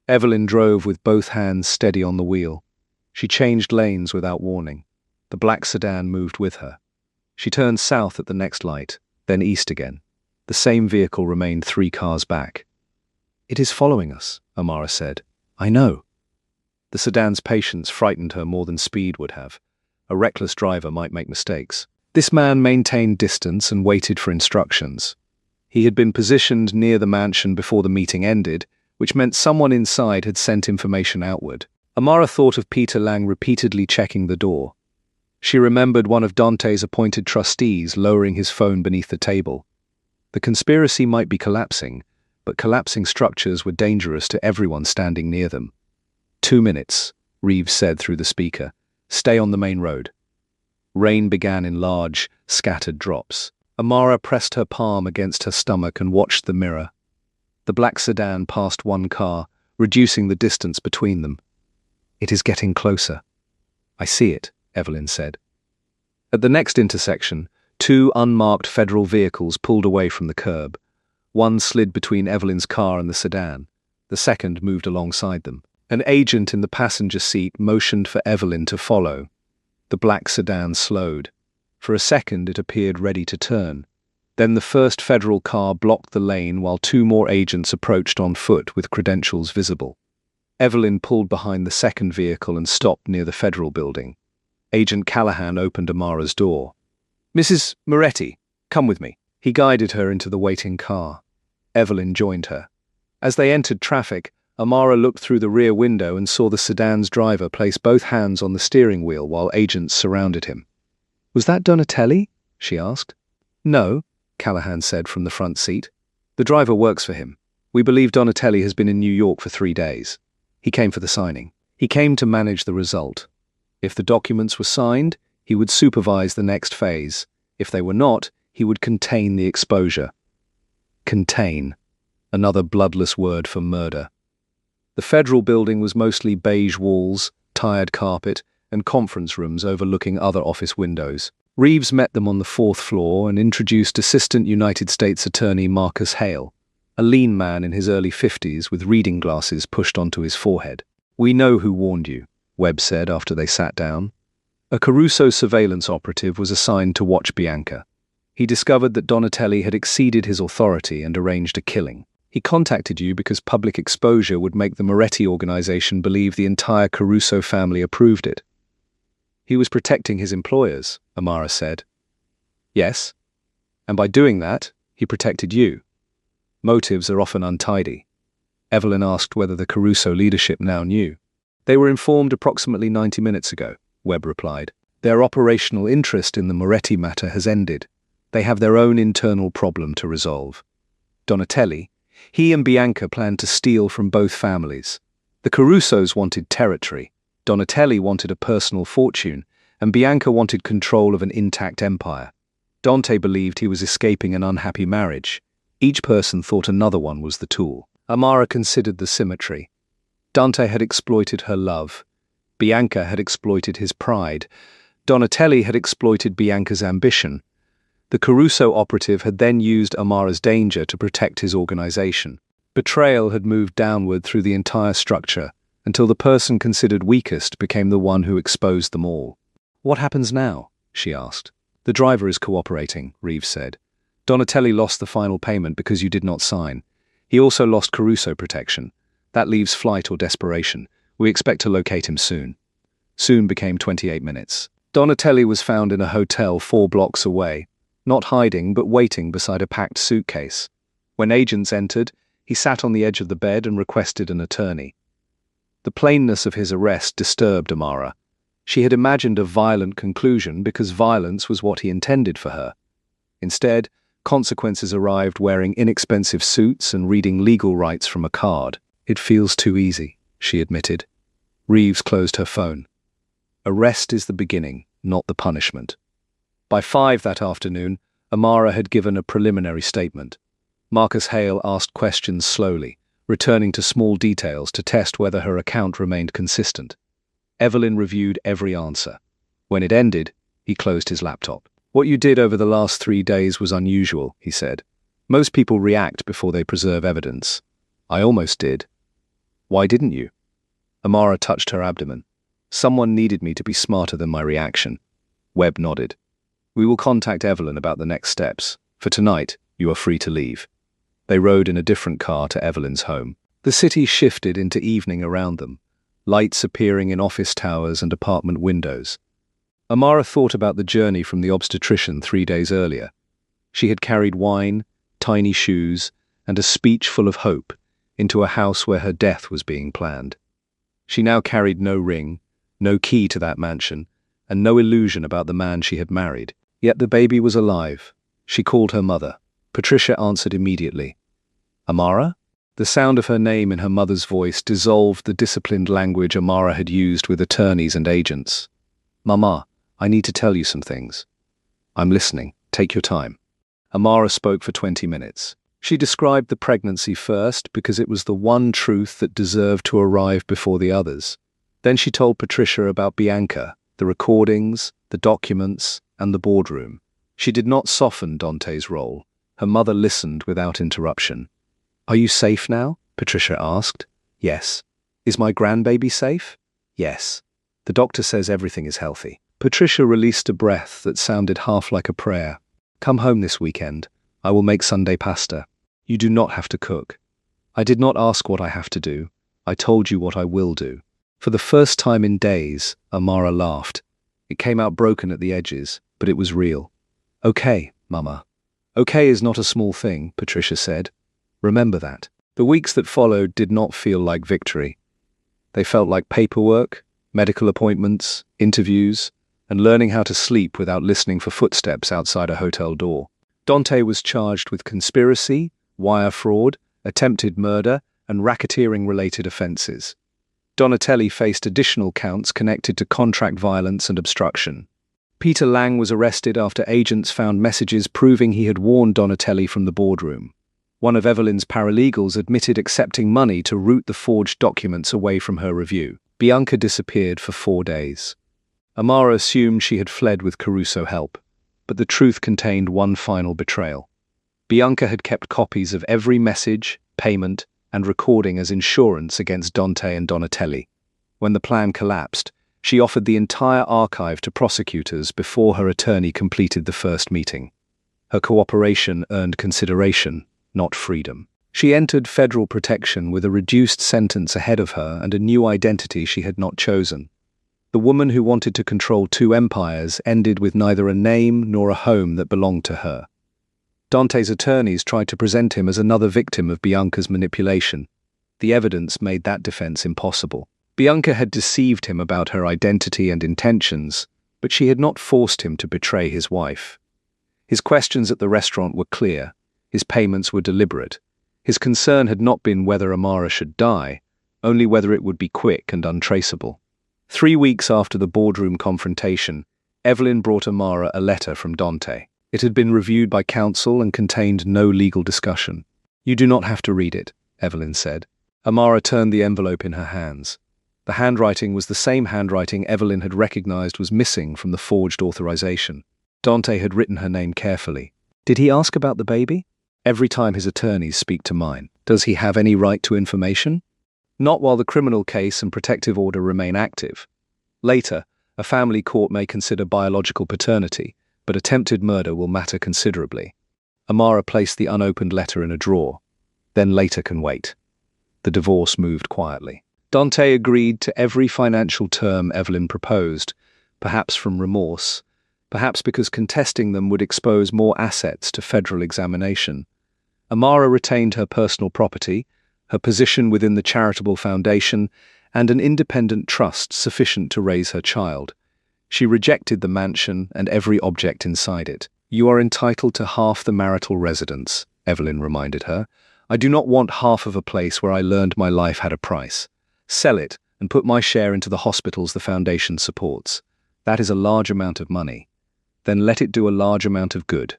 Evelyn drove with both hands steady on the wheel. She changed lanes without warning. The black sedan moved with her. She turned south at the next light, then east again. The same vehicle remained 3 cars back. "It is following us," Amara said. "I know." The sedan's patience frightened her more than speed would have. A reckless driver might make mistakes. This man maintained distance and waited for instructions. He had been positioned near the mansion before the meeting ended, which meant someone inside had sent information outward. Amara thought of Peter Lang repeatedly checking the door. She remembered one of Dante's appointed trustees lowering his phone beneath the table. The conspiracy might be collapsing, but collapsing structures were dangerous to everyone standing near them. 2 minutes, Reeves said through the speaker. "Stay on the main road." Rain began in large, scattered drops. Amara pressed her palm against her stomach and watched the mirror. The black sedan passed 1 car, reducing the distance between them. "It is getting closer." "I see it," Evelyn said. At the next intersection, 2 unmarked federal vehicles pulled away from the curb. One slid between Evelyn's car and the sedan. The second moved alongside them. An agent in the passenger seat motioned for Evelyn to follow. The black sedan slowed. For a second it appeared ready to turn. Then the first federal car blocked the lane while 2 more agents approached on foot with credentials visible. Evelyn pulled behind the second vehicle and stopped near the federal building. Agent Callahan opened Amara's door. "Mrs. Moretti, come with me." He guided her into the waiting car. Evelyn joined her. As they entered traffic, Amara looked through the rear window and saw the sedan's driver place both hands on the steering wheel while agents surrounded him. "Was that Donatelli?" she asked. "No," Callahan said from the front seat. "The driver works for him. We believe Donatelli has been in New York for 3 days. He came for the signing. He came to manage the result. If the documents were signed, he would supervise the next phase. If they were not, he would contain the exposure." Contain. Another bloodless word for murder. The federal building was mostly beige walls, tired carpet, and conference rooms overlooking other office windows. Reeves met them on the 4th floor and introduced Assistant United States Attorney Marcus Hale, a lean man in his early 50s with reading glasses pushed onto his forehead. "We know who warned you," Webb said after they sat down. A Caruso surveillance operative was assigned to watch Bianca. He discovered that Donatelli had exceeded his authority and arranged a killing. "He contacted you because public exposure would make the Moretti organization believe the entire Caruso family approved it." "He was protecting his employers," Amara said. "Yes, and by doing that, he protected you. Motives are often untidy." Evelyn asked whether the Caruso leadership now knew. "They were informed approximately 90 minutes ago," Webb replied. "Their operational interest in the Moretti matter has ended. They have their own internal problem to resolve. Donatelli, he and Bianca planned to steal from both families. The Carusos wanted territory, Donatelli wanted a personal fortune, and Bianca wanted control of an intact empire. Dante believed he was escaping an unhappy marriage. Each person thought another one was the tool." Amara considered the symmetry. Dante had exploited her love. Bianca had exploited his pride. Donatelli had exploited Bianca's ambition. The Caruso operative had then used Amara's danger to protect his organization. Betrayal had moved downward through the entire structure, until the person considered weakest became the one who exposed them all. "What happens now?" she asked. "The driver is cooperating," Reeves said. "Donatelli lost the final payment because you did not sign. He also lost Caruso protection. That leaves flight or desperation. We expect to locate him soon." Soon became 28 minutes. Donatelli was found in a hotel 4 blocks away, not hiding but waiting beside a packed suitcase. When agents entered, he sat on the edge of the bed and requested an attorney. The plainness of his arrest disturbed Amara. She had imagined a violent conclusion because violence was what he intended for her. Instead, consequences arrived wearing inexpensive suits and reading legal rights from a card. "It feels too easy," she admitted. Reeves closed her phone. Arrest is the beginning, not the punishment. By 5 that afternoon, Amara had given a preliminary statement. Marcus Hale asked questions slowly, returning to small details to test whether her account remained consistent. Evelyn reviewed every answer. When it ended, he closed his laptop. "What you did over the last 3 days was unusual," he said. "Most people react before they preserve evidence. I almost did." "Why didn't you?" Amara touched her abdomen. "Someone needed me to be smarter than my reaction." Webb nodded. "We will contact Evelyn about the next steps. For tonight, You are free to leave." They rode in a different car to Evelyn's home. The city shifted into evening around them, lights appearing in office towers and apartment windows. Amara thought about the journey from the obstetrician 3 days earlier. She had carried wine, tiny shoes, and a speech full of hope into a house where her death was being planned. She now carried no ring, no key to that mansion, and no illusion about the man she had married. Yet the baby was alive. She called her mother. Patricia answered immediately. "Amara?" The sound of her name in her mother's voice dissolved the disciplined language Amara had used with attorneys and agents. "Mama, I need to tell you some things." "I'm listening. Take your time." Amara spoke for 20 minutes. She described the pregnancy first because it was the one truth that deserved to arrive before the others. Then she told Patricia about Bianca, the recordings, the documents, and the boardroom. She did not soften Dante's role. Her mother listened without interruption. "Are you safe now?" Patricia asked. "Yes." "Is my grandbaby safe?" "Yes." "The doctor says everything is healthy." Patricia released a breath that sounded half like a prayer. "Come home this weekend. I will make Sunday pasta. You do not have to cook." "I did not ask what I have to do. I told you what I will do." For the first time in days, Amara laughed. It came out broken at the edges, but it was real. "Okay, Mama." "Okay is not a small thing," Patricia said. "Remember that." The weeks that followed did not feel like victory. They felt like paperwork, medical appointments, interviews, and learning how to sleep without listening for footsteps outside a hotel door. Dante was charged with conspiracy, wire fraud, attempted murder, and racketeering-related offenses. Donatelli faced additional counts connected to contract violence and obstruction. Peter Lang was arrested after agents found messages proving he had warned Donatelli from the boardroom. One of Evelyn's paralegals admitted accepting money to route the forged documents away from her review. Bianca disappeared for 4 days. Amara assumed she had fled with Caruso help, but the truth contained one final betrayal. Bianca had kept copies of every message, payment, and recording as insurance against Dante and Donatelli. When the plan collapsed, she offered the entire archive to prosecutors before her attorney completed the first meeting. Her cooperation earned consideration, not freedom. She entered federal protection with a reduced sentence ahead of her and a new identity she had not chosen. The woman who wanted to control 2 empires ended with neither a name nor a home that belonged to her. Dante's attorneys tried to present him as another victim of Bianca's manipulation. The evidence made that defense impossible. Bianca had deceived him about her identity and intentions, but she had not forced him to betray his wife. His questions at the restaurant were clear. His payments were deliberate. His concern had not been whether Amara should die, only whether it would be quick and untraceable. 3 weeks after the boardroom confrontation, Evelyn brought Amara a letter from Dante. It had been reviewed by counsel and contained no legal discussion. "You do not have to read it," Evelyn said. Amara turned the envelope in her hands. The handwriting was the same handwriting Evelyn had recognized was missing from the forged authorization. Dante had written her name carefully. "Did he ask about the baby?" "Every time his attorneys speak to mine. Does he have any right to information?" "Not while the criminal case and protective order remain active. Later, a family court may consider biological paternity, but attempted murder will matter considerably." Amara placed the unopened letter in a drawer. "Then later can wait." The divorce moved quietly. Dante agreed to every financial term Evelyn proposed, perhaps from remorse, perhaps because contesting them would expose more assets to federal examination. Amara retained her personal property, her position within the charitable foundation, and an independent trust sufficient to raise her child. She rejected the mansion and every object inside it. "You are entitled to half the marital residence," Evelyn reminded her. "I do not want half of a place where I learned my life had a price. Sell it and put my share into the hospitals the foundation supports. That is a large amount of money. Then let it do a large amount of good."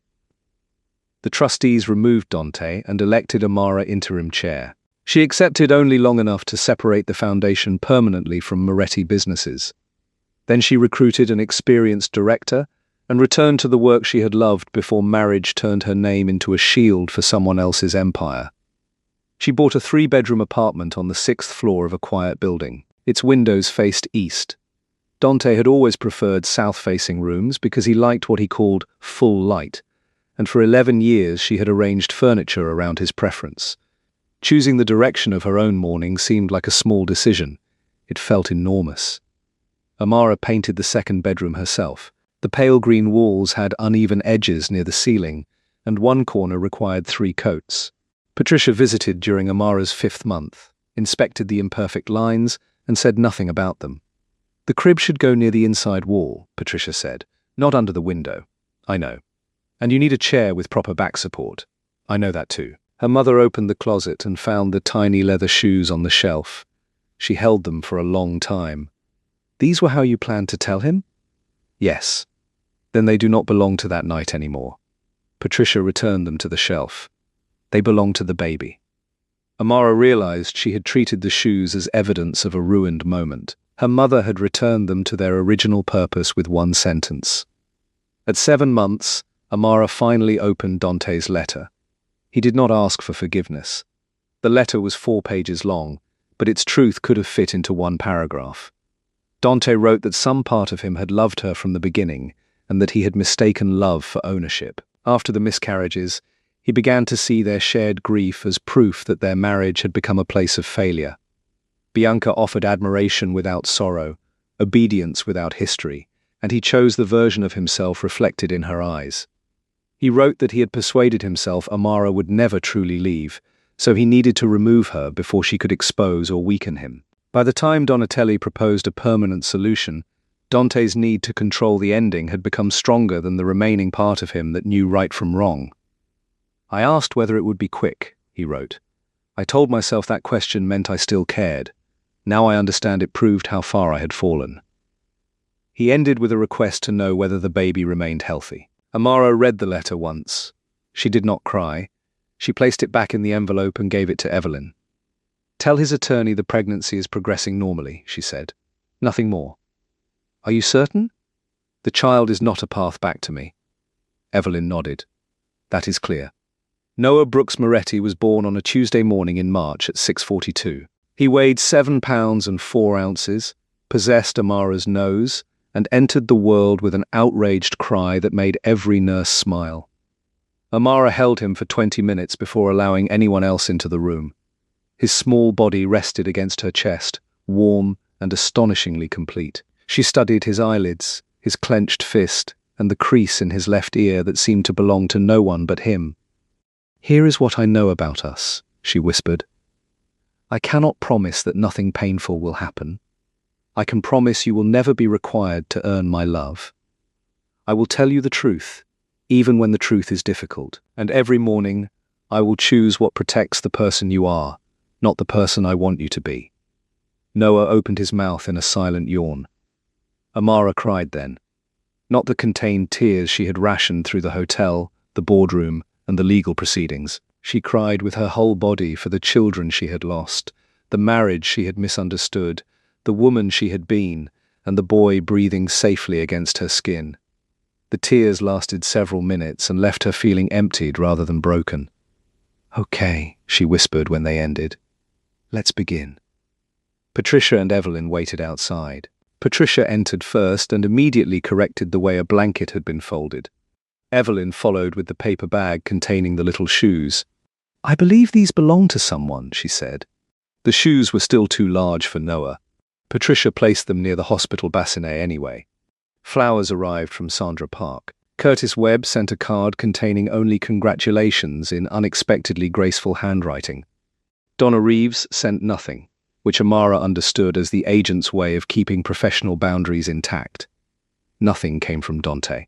The trustees removed Dante and elected Amara interim chair. She accepted only long enough to separate the foundation permanently from Moretti businesses. Then she recruited an experienced director and returned to the work she had loved before marriage turned her name into a shield for someone else's empire. She bought a 3-bedroom apartment on the 6th floor of a quiet building. Its windows faced east. Dante had always preferred south-facing rooms because he liked what he called full light, and for 11 years she had arranged furniture around his preference. Choosing the direction of her own morning seemed like a small decision. It felt enormous. Amara painted the second bedroom herself. The pale green walls had uneven edges near the ceiling, and one corner required 3 coats. Patricia visited during Amara's 5th month, inspected the imperfect lines, and said nothing about them. "The crib should go near the inside wall," Patricia said, "not under the window." "I know. And you need a chair with proper back support." "I know that too." Her mother opened the closet and found the tiny leather shoes on the shelf. She held them for a long time. "These were how you planned to tell him?" "Yes." "Then they do not belong to that night anymore." Patricia returned them to the shelf. "They belong to the baby." Amara realized she had treated the shoes as evidence of a ruined moment. Her mother had returned them to their original purpose with one sentence. At 7 months, Amara finally opened Dante's letter. He did not ask for forgiveness. The letter was 4 pages long, but its truth could have fit into 1 paragraph. Dante wrote that some part of him had loved her from the beginning, and that he had mistaken love for ownership. After the miscarriages, he began to see their shared grief as proof that their marriage had become a place of failure. Bianca offered admiration without sorrow, obedience without history, and he chose the version of himself reflected in her eyes. He wrote that he had persuaded himself Amara would never truly leave, so he needed to remove her before she could expose or weaken him. By the time Donatelli proposed a permanent solution, Dante's need to control the ending had become stronger than the remaining part of him that knew right from wrong. "I asked whether it would be quick," he wrote. "I told myself that question meant I still cared. Now I understand it proved how far I had fallen." He ended with a request to know whether the baby remained healthy. Amara read the letter once. She did not cry. She placed it back in the envelope and gave it to Evelyn. "Tell his attorney the pregnancy is progressing normally," she said. "Nothing more." "Are you certain?" "The child is not a path back to me." Evelyn nodded. "That is clear." Noah Brooks Moretti was born on a Tuesday morning in March at 6:42. He weighed 7 pounds and 4 ounces, possessed Amara's nose, and entered the world with an outraged cry that made every nurse smile. Amara held him for 20 minutes before allowing anyone else into the room. His small body rested against her chest, warm and astonishingly complete. She studied his eyelids, his clenched fist, and the crease in his left ear that seemed to belong to no one but him. "Here is what I know about us," she whispered. "I cannot promise that nothing painful will happen. I can promise you will never be required to earn my love. I will tell you the truth, even when the truth is difficult, and every morning I will choose what protects the person you are, not the person I want you to be." Noah opened his mouth in a silent yawn. Amara cried then. Not the contained tears she had rationed through the hotel, the boardroom, and the legal proceedings. She cried with her whole body for the children she had lost, the marriage she had misunderstood, the woman she had been, and the boy breathing safely against her skin. The tears lasted several minutes and left her feeling emptied rather than broken. "Okay," she whispered when they ended. "Let's begin." Patricia and Evelyn waited outside. Patricia entered first and immediately corrected the way a blanket had been folded. Evelyn followed with the paper bag containing the little shoes. "I believe these belong to someone," she said. The shoes were still too large for Noah. Patricia placed them near the hospital bassinet anyway. Flowers arrived from Sandra Park. Curtis Webb sent a card containing only congratulations in unexpectedly graceful handwriting. Donna Reeves sent nothing, which Amara understood as the agent's way of keeping professional boundaries intact. Nothing came from Dante.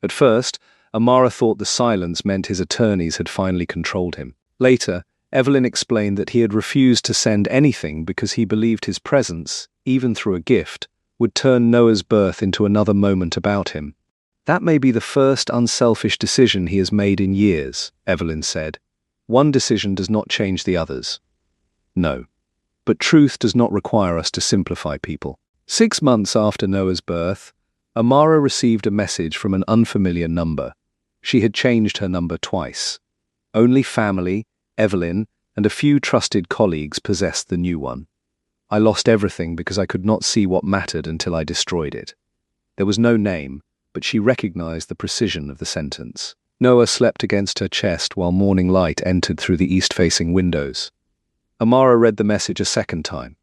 At first, Amara thought the silence meant his attorneys had finally controlled him. Later, Evelyn explained that he had refused to send anything because he believed his presence, even through a gift, would turn Noah's birth into another moment about him. "That may be the first unselfish decision he has made in years," Evelyn said. "One decision does not change the others." "No. But truth does not require us to simplify people." 6 months after Noah's birth, Amara received a message from an unfamiliar number. She had changed her number twice. Only family, Evelyn, and a few trusted colleagues possessed the new one. "I lost everything because I could not see what mattered until I destroyed it." There was no name, but she recognized the precision of the sentence. Noah slept against her chest while morning light entered through the east-facing windows. Amara read the message a second time.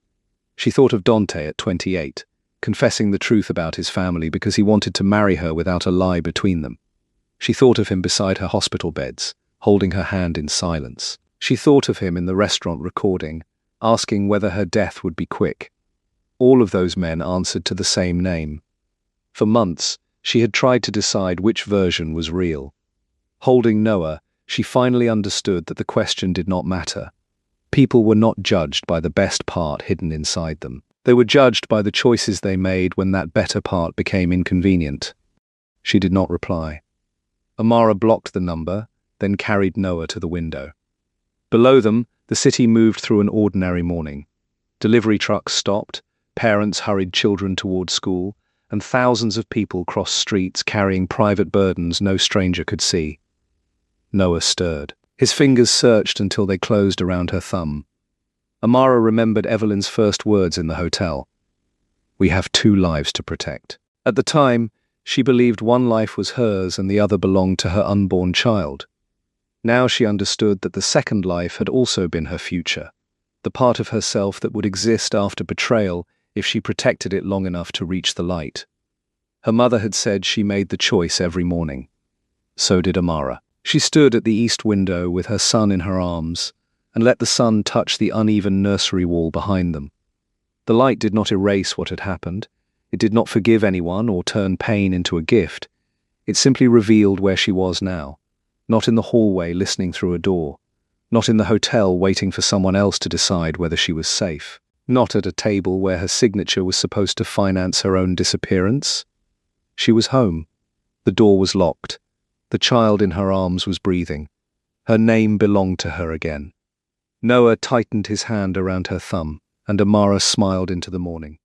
She thought of Dante at 28, confessing the truth about his family because he wanted to marry her without a lie between them. She thought of him beside her hospital beds, holding her hand in silence. She thought of him in the restaurant recording, asking whether her death would be quick. All of those men answered to the same name. For months, she had tried to decide which version was real. Holding Noah, she finally understood that the question did not matter. People were not judged by the best part hidden inside them. They were judged by the choices they made when that better part became inconvenient. She did not reply. Amara blocked the number, then carried Noah to the window. Below them, the city moved through an ordinary morning. Delivery trucks stopped, parents hurried children toward school, and thousands of people crossed streets carrying private burdens no stranger could see. Noah stirred. His fingers searched until they closed around her thumb. Amara remembered Evelyn's first words in the hotel. "We have 2 lives to protect." At the time, she believed one life was hers and the other belonged to her unborn child. Now she understood that the second life had also been her future, the part of herself that would exist after betrayal if she protected it long enough to reach the light. Her mother had said she made the choice every morning. So did Amara. She stood at the east window with her son in her arms and let the sun touch the uneven nursery wall behind them. The light did not erase what had happened. It did not forgive anyone or turn pain into a gift. It simply revealed where she was now, not in the hallway listening through a door, not in the hotel waiting for someone else to decide whether she was safe, not at a table where her signature was supposed to finance her own disappearance. She was home. The door was locked. The child in her arms was breathing. Her name belonged to her again. Noah tightened his hand around her thumb, and Amara smiled into the morning.